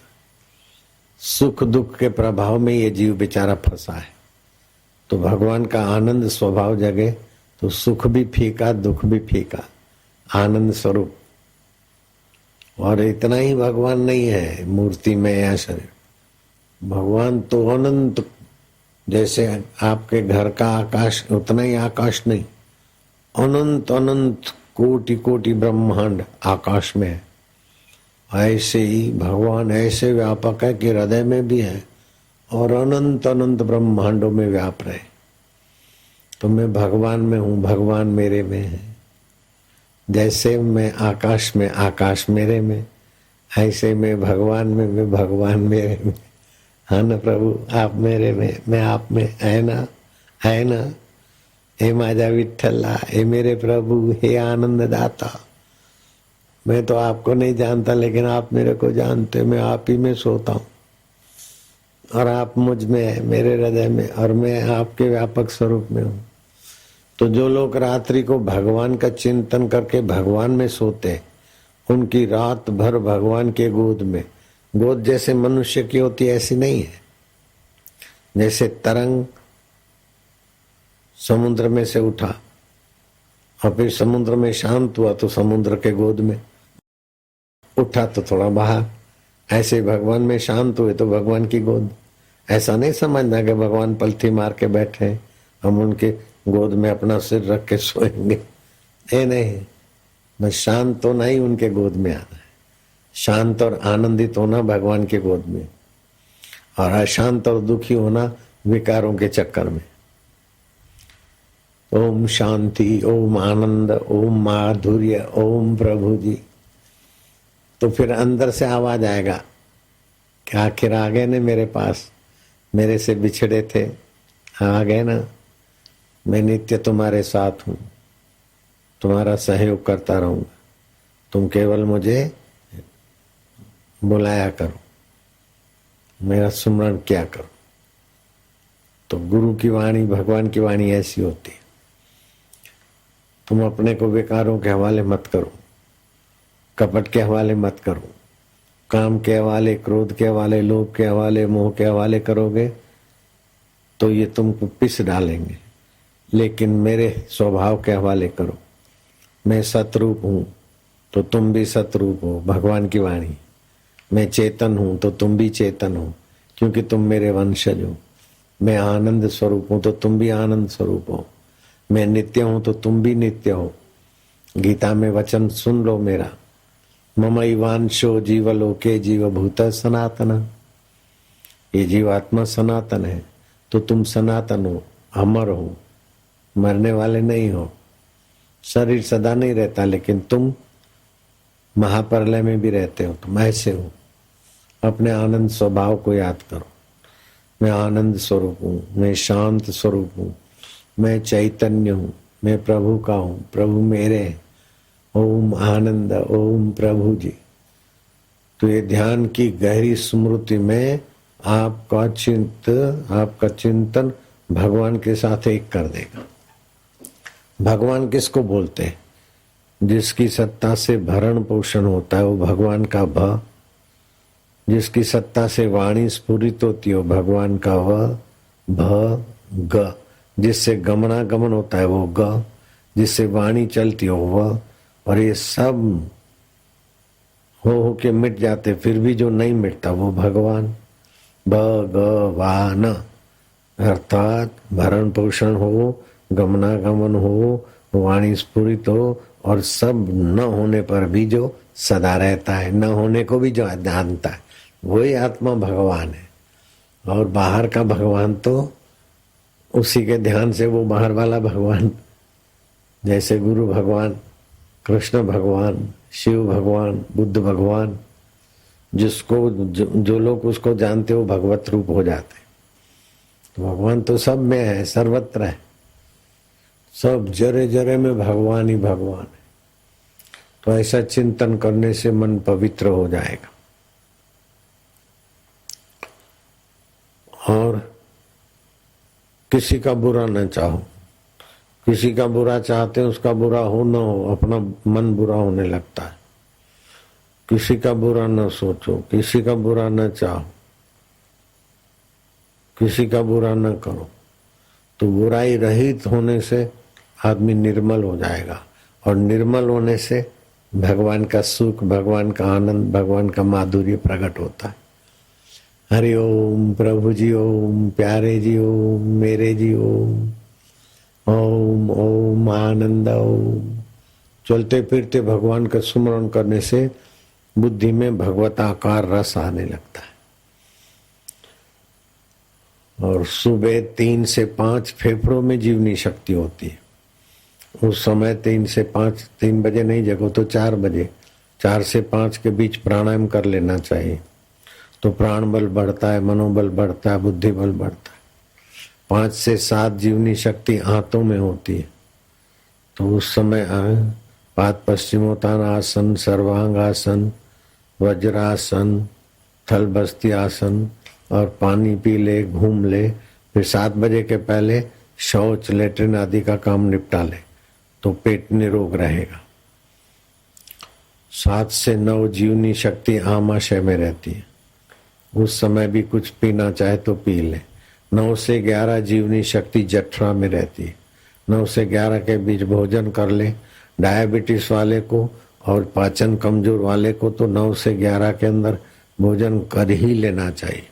सुख दुख के प्रभाव में ये जीव बेचारा फंसा है। तो भगवान का आनंद स्वभाव जगे तो सुख भी फीका, दुख भी फीका, आनंद स्वरूप। और इतना ही भगवान नहीं है मूर्ति में या शरीर। भगवान तो अनंत, जैसे आपके घर का आकाश उतना ही आकाश नहीं, अनंत अनंत कोटि कोटि ब्रह्मांड आकाश में है। ऐसे ही भगवान ऐसे व्यापक है कि हृदय में भी है और अनंत अनंत ब्रह्मांडों में व्याप रहे। तो मैं भगवान में हूँ, भगवान मेरे में है। जैसे मैं आकाश में, आकाश मेरे में, ऐसे मैं भगवान में, मैं भगवान मेरे में। हाँ ना प्रभु, आप मेरे में, मैं आप में, है ना, है ना। हे माझा विठ्ठला, हे मेरे प्रभु, हे आनंद दाता। मैं तो आपको नहीं जानता, लेकिन आप मेरे को जानते। मैं आप ही में सोता हूँ और आप मुझ में है, मेरे हृदय में, और मैं आपके व्यापक स्वरूप में हूँ। तो जो लोग रात्रि को भगवान का चिंतन करके भगवान में सोते, उनकी रात भर भगवान के गोद में, गोद जैसे मनुष्य की होती ऐसी नहीं है। जैसे तरंग समुद्र में से उठा और फिर समुद्र में शांत हुआ तो समुद्र के गोद में उठा तो थोड़ा बाहर, ऐसे भगवान में शांत हुए तो भगवान की गोद। ऐसा नहीं समझना कि भगवान पलथी मार के बैठे, हम उनके गोद में अपना सिर रख के सोएंगे। नहीं, बस शांत होना ही उनके गोद में आना है। शांत और आनंदित होना भगवान के गोद में, और अशांत और दुखी होना विकारों के चक्कर में। ओम शांति, ओम आनंद, ओम माधुर्य, ओम प्रभु जी। तो फिर अंदर से आवाज आएगा कि आखिर आ गए ने मेरे पास, मेरे से बिछड़े थे, आ गए ना। मैं नित्य तुम्हारे साथ हूँ, तुम्हारा सहयोग करता रहूंगा, तुम केवल मुझे बुलाया करो, मेरा सुमरण किया करो। तो गुरु की वाणी, भगवान की वाणी ऐसी होती है। तुम अपने को विकारों के हवाले मत करो, कपट के हवाले मत करो, काम के हवाले, क्रोध के हवाले, लोभ के हवाले, मोह के हवाले करोगे तो ये तुमको पिस डालेंगे। लेकिन मेरे स्वभाव के हवाले करो। मैं सतरूप हूँ तो तुम भी सतरूप हो, भगवान की वाणी। मैं चेतन हूँ तो तुम भी चेतन हो, क्योंकि तुम मेरे वंशज हो। मैं आनंद स्वरूप हूँ तो तुम भी आनंद स्वरूप हो। मैं नित्य हूँ तो तुम भी नित्य हो। गीता में वचन सुन लो मेरा, ममैवांशो जीवलोके जीवभूत सनातन। ये जीवात्मा सनातन है तो तुम सनातन हो, अमर हो, मरने वाले नहीं हो। शरीर सदा नहीं रहता, लेकिन तुम महाप्रलय में भी रहते हो। तुम ऐसे हो। अपने आनंद स्वभाव को याद करो। मैं आनंद स्वरूप हूँ, मैं शांत स्वरूप हूँ, मैं चैतन्य हूँ, मैं प्रभु का हूँ, प्रभु मेरे हैं। ओम आनंद, ओम प्रभु जी। तो ये ध्यान की गहरी स्मृति में आपका चिंतन भगवान के साथ एक कर देगा। भगवान किसको बोलते हैं? जिसकी सत्ता से भरण पोषण होता है वो भगवान का भ। जिसकी सत्ता से वाणी स्फुरित होती है वो भगवान का व, भ, ग। जिससे गमनागमन होता है वो ग। जिससे वाणी चलती हो वह। और ये सब हो के मिट जाते, फिर भी जो नहीं मिटता वो भगवान। भगवान अर्थात भरण पोषण हो, गमनागमन हो, वाणी स्फुरित हो, और सब न होने पर भी जो सदा रहता है, न होने को भी जो जानता है, वही आत्मा भगवान है। और बाहर का भगवान तो उसी के ध्यान से वो बाहर वाला भगवान, जैसे गुरु भगवान, कृष्ण भगवान, शिव भगवान, बुद्ध भगवान, जिसको जो लोग उसको जानते हो भगवत रूप हो जाते। तो भगवान तो सब में है, सर्वत्र है, सब जरे जरे में भगवान ही भगवान है। तो ऐसा चिंतन करने से मन पवित्र हो जाएगा। और किसी का बुरा न चाहो। किसी का बुरा चाहते हैं, उसका बुरा हो न हो, अपना मन बुरा होने लगता है। किसी का बुरा न सोचो, किसी का बुरा न चाहो, किसी का बुरा न करो। तो बुराई रहित होने से आदमी निर्मल हो जाएगा, और निर्मल होने से भगवान का सुख, भगवान का आनंद, भगवान का माधुर्य प्रकट होता है। हरि ओम प्रभु जी, ओम प्यारे जी, ओम मेरे जी, ओम ओम ओम आनंद ओम। चलते फिरते भगवान का सुमरण करने से बुद्धि में भगवताकार रस आने लगता है। और सुबह 3 से 5 फेफड़ों में जीवनी शक्ति होती है। उस समय 3 से 5, 3 बजे नहीं जगो तो 4 बजे, 4 से 5 के बीच प्राणायाम कर लेना चाहिए। तो प्राण बल बढ़ता है, मनोबल बढ़ता है, बुद्धि बल बढ़ता है। 5 से 7 जीवनी शक्ति आंतों में होती है। तो उस समय पाद पश्चिमोत्तान आसन, सर्वांग आसन, वज्रासन, थल बस्ती आसन और पानी पी ले, घूम ले। फिर 7 बजे के पहले शौच, लेटरिन आदि का काम निपटा ले तो पेट निरोग रहेगा। 7 से 9 जीवनी शक्ति आमाशय में रहती है। उस समय भी कुछ पीना चाहे तो पी ले। 9 से 11 जीवनी शक्ति जठरा में रहती है। 9 से 11 के बीच भोजन कर ले। डायबिटीज वाले को और पाचन कमजोर वाले को तो 9 से 11 के अंदर भोजन कर ही लेना चाहिए।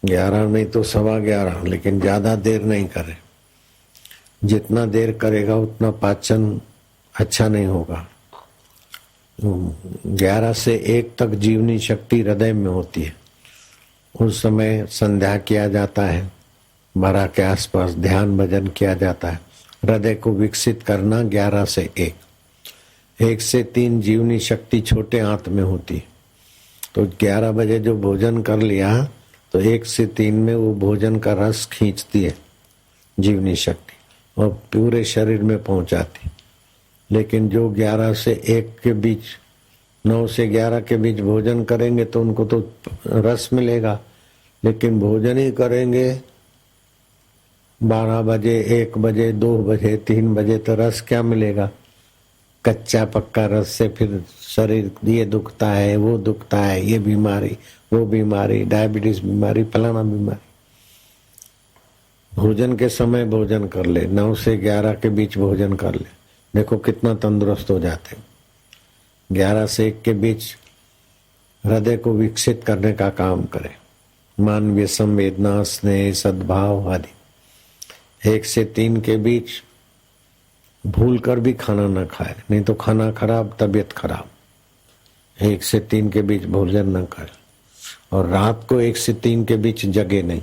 11 नहीं तो 11:15, लेकिन ज्यादा देर नहीं करे। जितना देर करेगा उतना पाचन अच्छा नहीं होगा। 11 से 1 तक जीवनी शक्ति हृदय में होती है। उस समय संध्या किया जाता है, 12 के आसपास ध्यान भजन किया जाता है। हृदय को विकसित करना 11 से 1। 1 से 3 जीवनी शक्ति छोटे आंत में होती है। तो 11 बजे जो भोजन कर लिया तो 1 से 3 में वो भोजन का रस खींचती है जीवनी शक्ति और पूरे शरीर में पहुंचाती। लेकिन जो 11 से 1 के बीच, 9 से 11 के बीच भोजन करेंगे तो उनको तो रस मिलेगा, लेकिन भोजन ही करेंगे 12 बजे, 1 बजे, 2 बजे, 3 बजे तो रस क्या मिलेगा? कच्चा पक्का रस से फिर शरीर ये दुखता है, वो दुखता है, ये बीमारी, वो बीमारी, डायबिटीज बीमारी, फलाना बीमारी। भोजन के समय भोजन कर ले, 9 से 11 के बीच भोजन कर ले, देखो कितना तंदुरुस्त हो जाते। 11 से 1 के बीच हृदय को विकसित करने का काम करे, मानवीय संवेदना, स्नेह, सद्भाव आदि। 1 से 3 के बीच भूल कर भी खाना न खाए, नहीं तो खाना खराब, तबीयत खराब। 1 से 3 के बीच भोजन न करे। और रात को 1 से 3 के बीच जगे नहीं।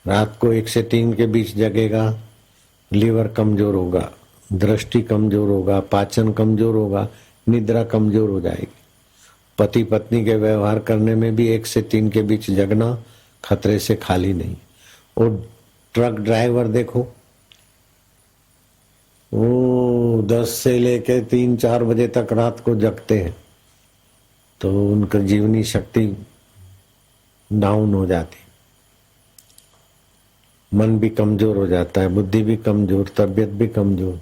रात को 1 से 3 के बीच जगेगा, लीवर कमजोर होगा, दृष्टि कमजोर होगा, पाचन कमजोर होगा, निद्रा कमजोर हो जाएगी। पति पत्नी के व्यवहार करने में भी 1 से 3 के बीच जगना खतरे से खाली नहीं। और ट्रक ड्राइवर देखो, वो 10 से लेके 3-4 बजे तक रात को जगते हैं, तो उनका जीवनी शक्ति डाउन हो जाती, मन भी कमजोर हो जाता है, बुद्धि भी कमजोर, तबीयत भी कमजोर।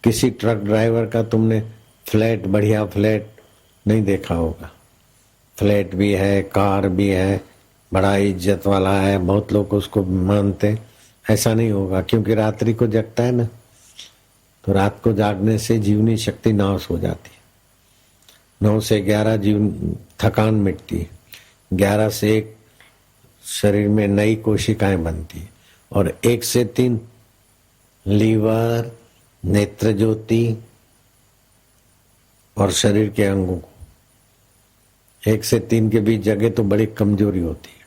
किसी ट्रक ड्राइवर का तुमने फ्लैट, बढ़िया फ्लैट नहीं देखा होगा। फ्लैट भी है, कार भी है, बड़ा इज्जत वाला है, बहुत लोग उसको मानते। ऐसा नहीं होगा, क्योंकि रात्रि को जगता है ना, तो रात को जागने से जीवनी शक्ति नाश हो जाती है। 9 से 11 थकान मिटती है। 11 से 1 शरीर में नई कोशिकाएं बनती है। और 1 से 3 लीवर, नेत्र ज्योति और शरीर के अंगों को 1 से 3 के बीच जगह तो बड़ी कमजोरी होती है,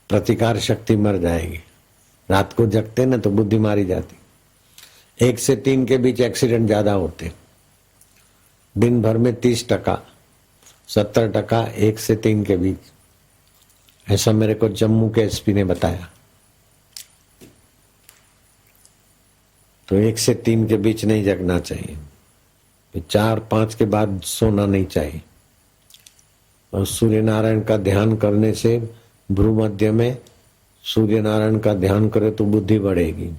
प्रतिकार शक्ति मर जाएगी। रात को जगते ना तो बुद्धि मारी जाती। 1 से 3 के बीच एक्सीडेंट ज्यादा होते, दिन भर में 30%, 70% 1 से 3 के बीच। ऐसा मेरे को जम्मू के एसपी ने बताया। तो 1 से 3 के बीच नहीं जगना चाहिए, 4-5 के बाद सोना नहीं चाहिए। और सूर्य नारायण का ध्यान करने से भ्रू मध्य में सूर्य नारायण का ध्यान करे तो बुद्धि बढ़ेगी।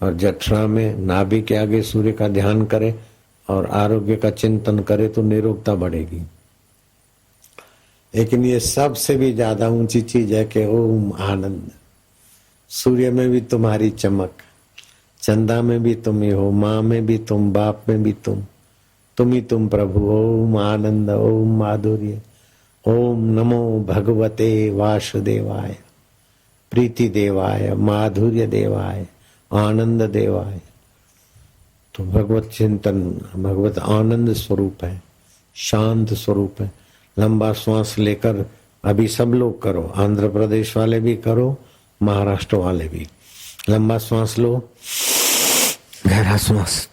और जठरा में नाभि के आगे सूर्य का ध्यान करे और आरोग्य का चिंतन करे तो निरोगता बढ़ेगी। लेकिन ये सबसे भी ज्यादा ऊंची चीज है कि ओम आनंद। सूर्य में भी तुम्हारी चमक, चंदा में भी तुम ही हो, माँ में भी तुम, बाप में भी तुम ही तुम प्रभु। ओम आनंद, ओम माधुर्य, ओम नमो भगवते वासुदेवाय, प्रीति देवाय, माधुर्य देवाय, आनंद देवाय। तो भगवत चिंतन, भगवत आनंद स्वरूप है, शांत स्वरूप है। लंबा श्वास लेकर अभी सब लोग करो, आंध्र प्रदेश वाले भी करो, महाराष्ट्र वाले भी। लंबा श्वास लो, गहरा श्वास।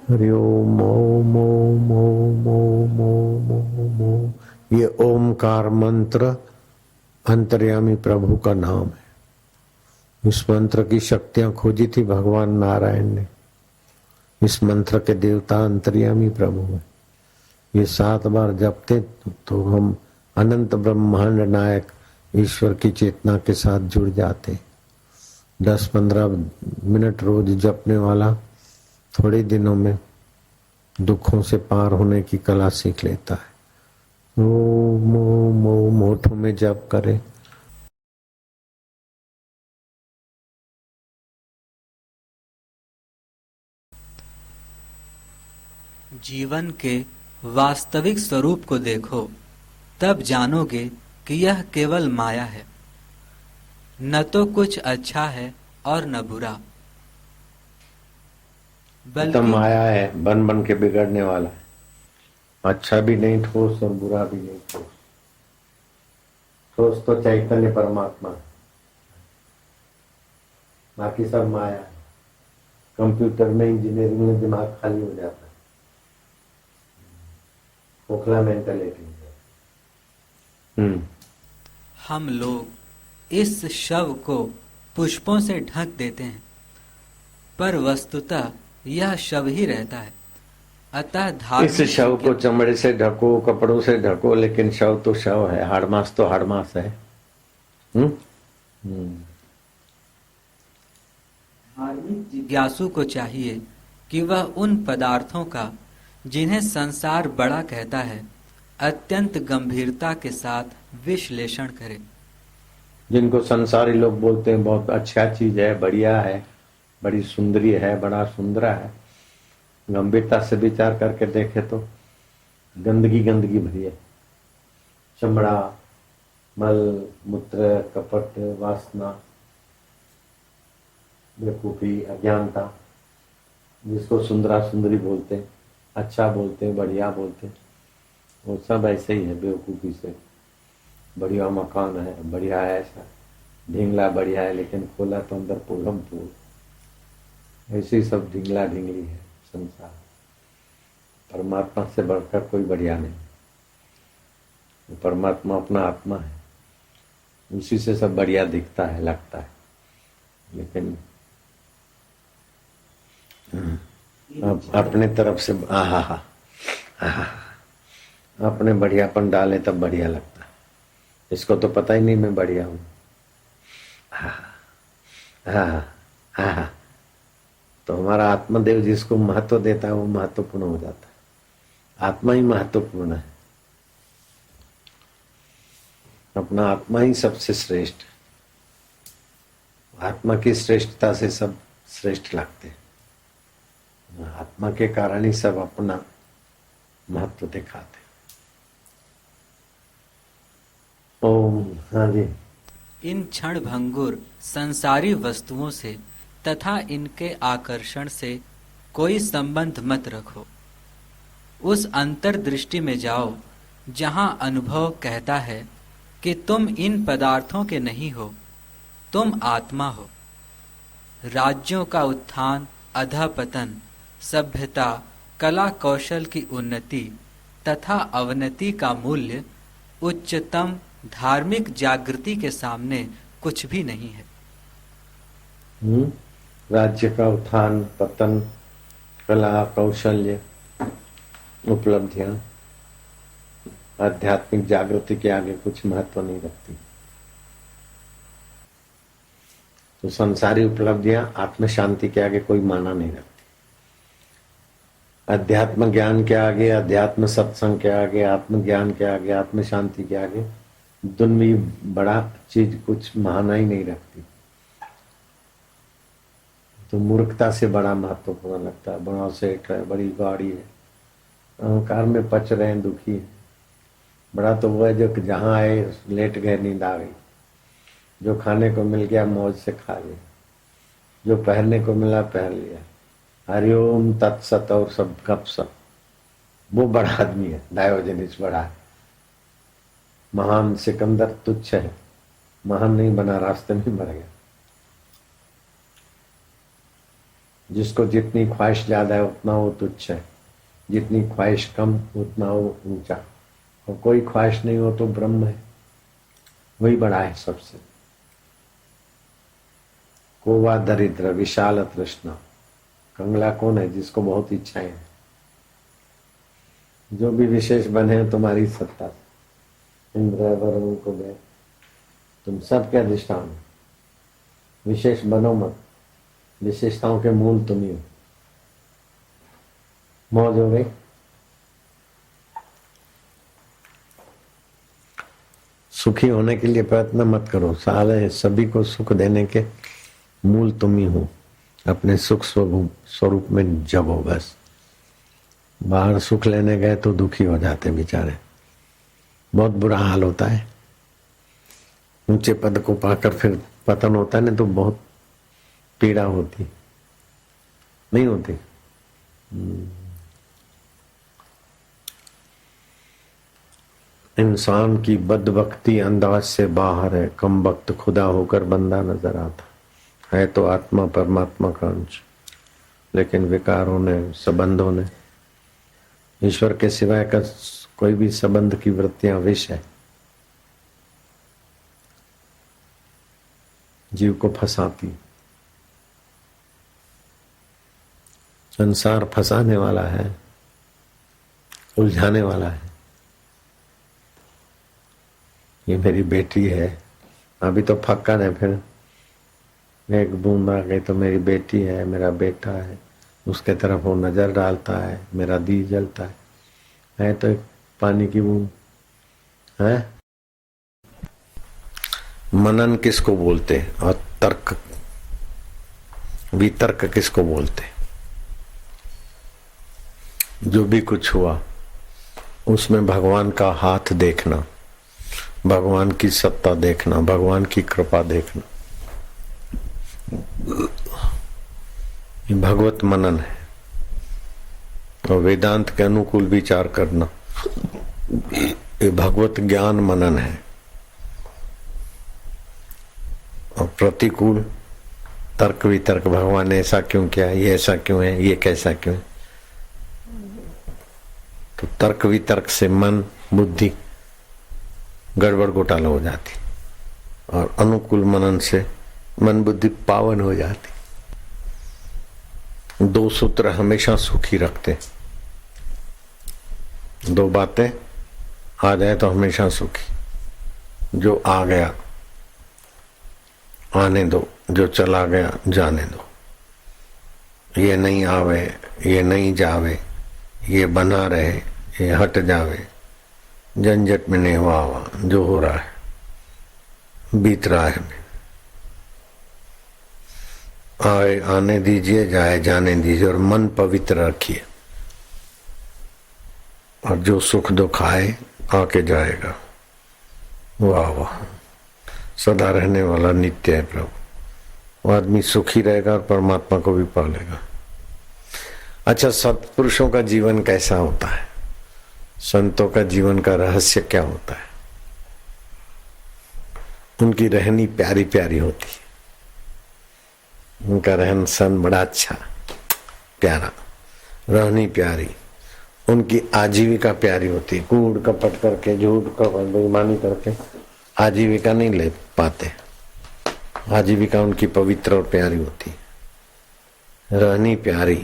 हरि ओम ओम ओम ओम ओम ओम ओम ओम। ये ओमकार मंत्र अंतर्यामी प्रभु का नाम है। इस मंत्र की शक्तियां खोजी थी भगवान नारायण ने। इस मंत्र के देवता अंतर्यामी प्रभु है। ये 7 बार जपते तो हम अनंत ब्रह्मांड नायक ईश्वर की चेतना के साथ जुड़ जाते। 10-15 मिनट रोज जपने वाला थोड़े दिनों में दुखों से पार होने की कला सीख लेता है। ओम ओम ओम होठों में जप करे। जीवन के वास्तविक स्वरूप को देखो, तब जानोगे कि यह केवल माया है। न तो कुछ अच्छा है और न बुरा, बल्कि माया है, बन बन के बिगड़ने वाला है। अच्छा भी नहीं ठोस और बुरा भी नहीं ठोस। ठोस तो चैतन्य परमात्मा है, बाकी सब माया है। कंप्यूटर में, इंजीनियरिंग में दिमाग खाली हो जाता है, खोखला मेंटलिटी। हम लोग इस शव को पुष्पों से ढक देते हैं, पर वस्तुतः यह शव ही रहता है। अतः इस शव को चमड़े से ढको, कपड़ों से ढको, लेकिन शव तो शव है, हाड़मास तो हाड़मास है। धार्मिक जिज्ञासु को चाहिए कि वह उन पदार्थों का जिन्हें संसार बड़ा कहता है अत्यंत गंभीरता के साथ विश्लेषण करे। जिनको संसारी लोग बोलते हैं बहुत अच्छा चीज है, बढ़िया है, बड़ी सुंदरी है, बड़ा सुंदर है, गंभीरता से विचार करके देखे तो गंदगी गंदगी भरी है। चमड़ा, मल, मूत्र, कपट, वासना, बेवकूफी, अज्ञानता, जिसको सुंदरा सुंदरी बोलते, अच्छा बोलते, बढ़िया बोलते, वो सब ऐसे ही है बेवकूफी से। बढ़िया मकान है, बढ़िया है, ऐसा ढींगला बढ़िया है, लेकिन खोला तो अंदर पूरम पूर। ऐसे ही सब ढींगला ढींगली है संसार। परमात्मा से बढ़कर कोई बढ़िया नहीं। परमात्मा अपना आत्मा है, उसी से सब बढ़िया दिखता है, लगता है। लेकिन अपने तरफ से अपने बढ़ियापन डाले तब बढ़िया लगता है। इसको तो पता ही नहीं मैं बढ़िया हूँ। तो हमारा आत्मदेव जिसको महत्व देता है वो महत्वपूर्ण हो जाता है। आत्मा ही महत्वपूर्ण है, अपना आत्मा ही सबसे श्रेष्ठ। आत्मा की श्रेष्ठता से सब श्रेष्ठ लगते हैं। आत्मा के कारण ही सब अपना महत्व दिखाते। ओम। हाँ जी। इन क्षण भंगुर संसारी वस्तुओं से तथा इनके आकर्षण से कोई संबंध मत रखो। उस अंतर्दृष्टि में जाओ जहां अनुभव कहता है कि तुम इन पदार्थों के नहीं हो, तुम आत्मा हो। राज्यों का उत्थान, अधःपतन, सभ्यता, कला कौशल की उन्नति तथा अवनति का मूल्य उच्चतम धार्मिक जागृति के सामने कुछ भी नहीं है। राज्य का उत्थान, पतन, कला कौशल्य, उपलब्धियां आध्यात्मिक जागृति के आगे कुछ महत्व नहीं रखती। तो संसारी उपलब्धियां आत्म शांति के आगे कोई माना नहीं रखती। अध्यात्म ज्ञान के आगे, अध्यात्म सत्संग के आगे, आत्म ज्ञान के आगे, आत्म शांति के आगे दुनिया बड़ा चीज कुछ माना ही नहीं रखती। तो मूर्खता से बड़ा महत्वपूर्ण लगता है। बड़ा सेठ है, बड़ी गाड़ी है, अहंकार में पच रहे हैं, दुखी है। बड़ा तो वो है जो जहां आए लेट गए, नींद आ गई। जो खाने को मिल गया मौज से खा लिया, जो पहनने को मिला पहन लिया, हरिओम तत्सत और सब गपसप। वो बड़ा आदमी है, डायोजनीस बड़ा है। महान सिकंदर तुच्छ है, महान नहीं बना, रास्ते में मर गया। जिसको जितनी ख्वाहिश ज्यादा है उतना वो तुच्छ है, जितनी ख्वाहिश कम उतना वो ऊंचा, और कोई ख्वाहिश नहीं हो तो ब्रह्म है, वही बड़ा है सबसे। कोवा दरिद्र विशाल तृष्णा, कंगला कौन है? जिसको बहुत इच्छाएं हैं। जो भी विशेष बने तुम्हारी सत्ता से, इंद्र वरुण को दे, तुम सब के अधिष्ठान हो। विशेष बनो मत, विशेषताओं के मूल तुम ही हो। मौज हो गई। सुखी होने के लिए प्रयत्न मत करो, साले सभी को सुख देने के मूल तुम ही हो। अपने सुख स्वरूप में जगो बस। बाहर सुख लेने गए तो दुखी हो जाते बेचारे, बहुत बुरा हाल होता है। ऊंचे पद को पाकर फिर पतन होता है ना, तो बहुत पीड़ा होती नहीं होती। इंसान की बदबख्ती अंदाज से बाहर है, कम वक्त खुदा होकर बंदा नजर आता है तो आत्मा परमात्मा का अंश, लेकिन विकारों ने, संबंधों ने, ईश्वर के सिवाय का कोई भी संबंध की वृत्तियां विष है, जीव को फंसाती। संसार फंसाने वाला है, उलझाने वाला है। ये मेरी बेटी है, अभी तो फक्कड़ है, फिर एक बूंद आ गई तो मेरी बेटी है, मेरा बेटा है, उसके तरफ वो नजर डालता है, मेरा दी जलता है तो एक पानी की बूंद है। मनन किसको बोलते और तर्क वितर्क किसको बोलते? जो भी कुछ हुआ उसमें भगवान का हाथ देखना, भगवान की सत्ता देखना, भगवान की कृपा देखना, ये भगवत मनन है। और वेदांत के अनुकूल विचार करना, ये भगवत ज्ञान मनन है। और प्रतिकूल तर्क वितर्क, भगवान ने ऐसा क्यों किया, ये ऐसा क्यों है, ये कैसा क्यों है, तो तर्क वितर्क से मन बुद्धि गड़बड़ घोटाला हो जाती, और अनुकूल मनन से मन बुद्धि पावन हो जाती। दो सूत्र हमेशा सुखी रखते, दो बातें आ जाए तो हमेशा सुखी। जो आ गया आने दो, जो चला गया जाने दो। ये नहीं आवे, ये नहीं जावे, ये बना रहे, ये हट जावे, झंझट में नहीं वाह, जो हो रहा है बीत रहा है। आए आने दीजिए, जाए जाने दीजिए, और मन पवित्र रखिए। और जो सुख दुख आए आके जाएगा, वाह वाह, सदा रहने वाला नित्य है प्रभु। वो आदमी सुखी रहेगा और परमात्मा को भी पालेगा। अच्छा, सत्पुरुषों का जीवन कैसा होता है? संतों का जीवन का रहस्य क्या होता है? उनकी रहनी प्यारी प्यारी होती है, उनका रहन सहन बड़ा अच्छा प्यारा, रहनी प्यारी, उनकी आजीविका प्यारी होती है। कूड़ कपट करके, झूठ बेईमानी करके आजीविका नहीं ले पाते। आजीविका उनकी पवित्र और प्यारी होती है। रहनी प्यारी,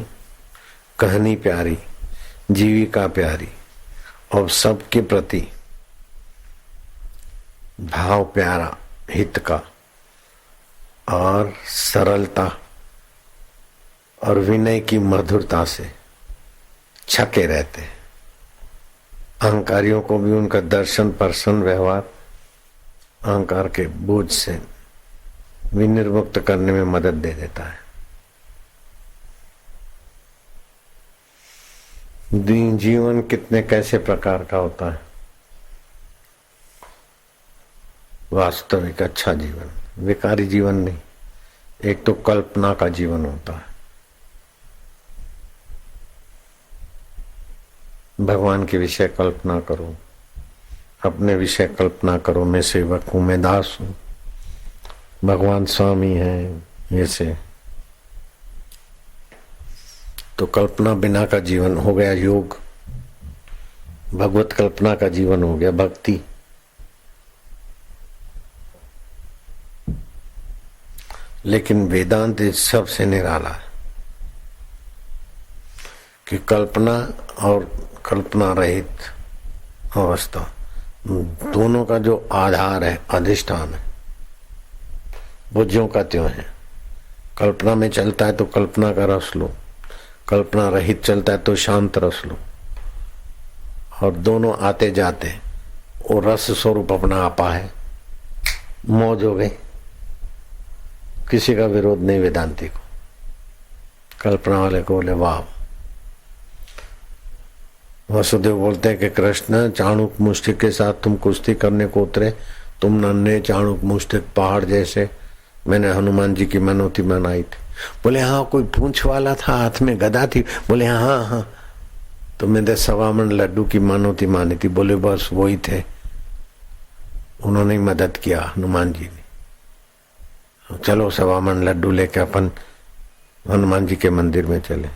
कहनी प्यारी, जीविका प्यारी, और सबके प्रति भाव प्यारा, हित का, और सरलता और विनय की मधुरता से छके रहते हैं। अहंकारियों को भी उनका दर्शन, पर्सन, व्यवहार अहंकार के बोझ से विनिर्मुक्त करने में मदद दे देता है। जीवन कितने कैसे प्रकार का होता है? वास्तविक अच्छा जीवन विकारी जीवन नहीं, एक तो कल्पना का जीवन होता है। भगवान के विषय कल्पना करो, अपने विषय कल्पना करो, मैं सेवक हूं, मैं दास हूं, भगवान स्वामी है, ऐसे तो कल्पना बिना का जीवन हो गया योग, भगवत कल्पना का जीवन हो गया भक्ति। लेकिन वेदांत इस सबसे निराला है कि कल्पना और कल्पना रहित अवस्था दोनों का जो आधार है, अधिष्ठान है, वो ज्यों का त्यों है। कल्पना में चलता है तो कल्पना का रस लो, कल्पना रहित चलता है तो शांत रस लो, और दोनों आते जाते वो रस स्वरूप अपना आपा है, मौज हो गई, किसी का विरोध नहीं वेदांती को। कल्पना वाले को बोले वाह। वसुदेव बोलते हैं कि कृष्ण चाणूक मुष्टिक के साथ तुम कुश्ती करने को उतरे, तुम नन्हे चाणूक मुष्टिक पहाड़ जैसे, मैंने हनुमान जी की मनौती मनाई थी। बोले हाँ, कोई पूंछ वाला था, हाथ में गदा थी। बोले हाँ हाँ, तो मैंने 1.25 मन लड्डू की मनौती मानी थी। बोले बस वही थे, उन्होंने ही मदद किया हनुमान जी ने। चलो 1.25 मन लड्डू लेके अपन हनुमान जी के मंदिर में चले।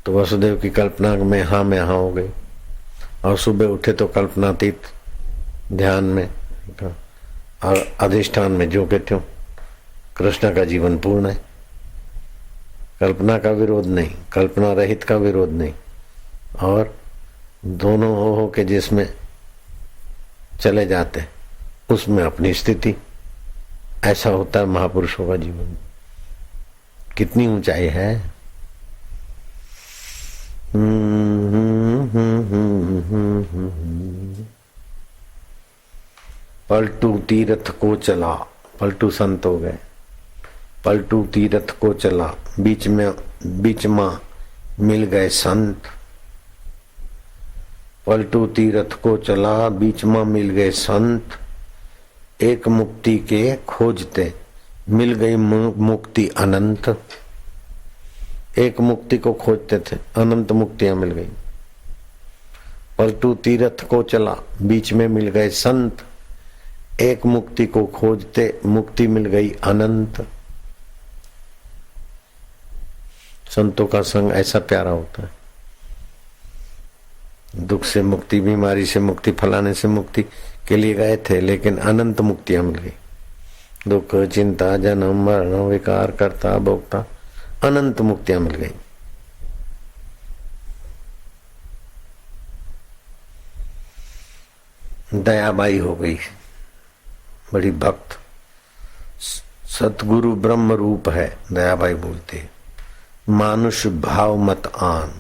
तो वसुदेव की कल्पना में हाँ में हाँ हो गई, और सुबह उठे तो कल्पनातीत ध्यान में और अधिष्ठान में जो के त्यों कृष्ण का जीवन पूर्ण है। कल्पना का विरोध नहीं, कल्पना रहित का विरोध नहीं, और दोनों हो के जिसमें चले जाते उसमें अपनी स्थिति। ऐसा होता है महापुरुषों का जीवन। कितनी ऊंचाई है। पलटू तीरथ को चला, पलटू संत हो गए। पलटू तीरथ को चला, बीच में मिल गए संत। पलटू तीरथ को चला, बीच में मिल गए संत। एक मुक्ति के खोजते मिल गई मुक्ति अनंत। एक मुक्ति को खोजते थे, अनंत मुक्तियां मिल गई। पलटू तीरथ को चला, बीच में मिल गए संत। एक मुक्ति को खोजते मुक्ति मिल गई अनंत। संतों का संग ऐसा प्यारा होता है। दुख से मुक्ति, बीमारी से मुक्ति, फलाने से मुक्ति के लिए गए थे, लेकिन अनंत मुक्तियां मिल गई। दुख, चिंता, जन्म, मरण, विकार, कर्ता, भोक्ता, अनंत मुक्तियां मिल गई। दयाबाई हो गई, बड़ी भक्त। सतगुरु ब्रह्म रूप है, दयाबाई बोलती है, मानुष भाव मत आन।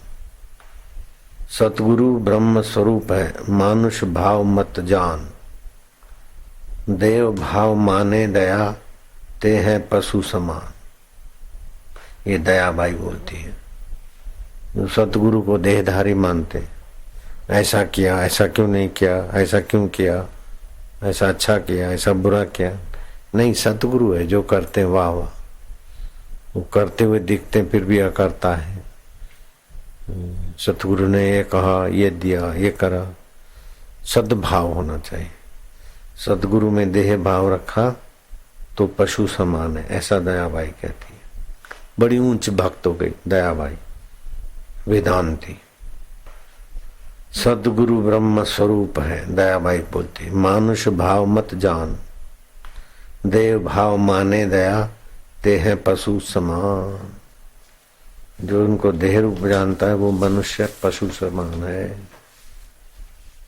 सतगुरु ब्रह्म स्वरूप है, मानुष भाव मत जान। देव भाव माने दया, ते हैं पशु समान। ये दयाबाई बोलती है। जो सतगुरु को देहधारी मानते, ऐसा किया, ऐसा क्यों नहीं किया, ऐसा क्यों किया, ऐसा अच्छा किया, ऐसा बुरा किया, नहीं, सतगुरु है जो करते वाह वाह। वो करते हुए दिखते फिर भी अकर्ता है। सतगुरु ने ये कहा, ये दिया, ये करा। सद्भाव होना चाहिए। सतगुरु में देह भाव रखा तो पशु समान है, ऐसा दयाबाई कहती है। बड़ी ऊंच भक्त हो गई दयाबाई, वेदांती। सदगुरु ब्रह्म स्वरूप है, दयाबाई बोलती, मानुष भाव मत जान। देव भाव माने दया, ते हैं पशु समान। जो उनको देह रूप जानता है वो मनुष्य पशु समान है।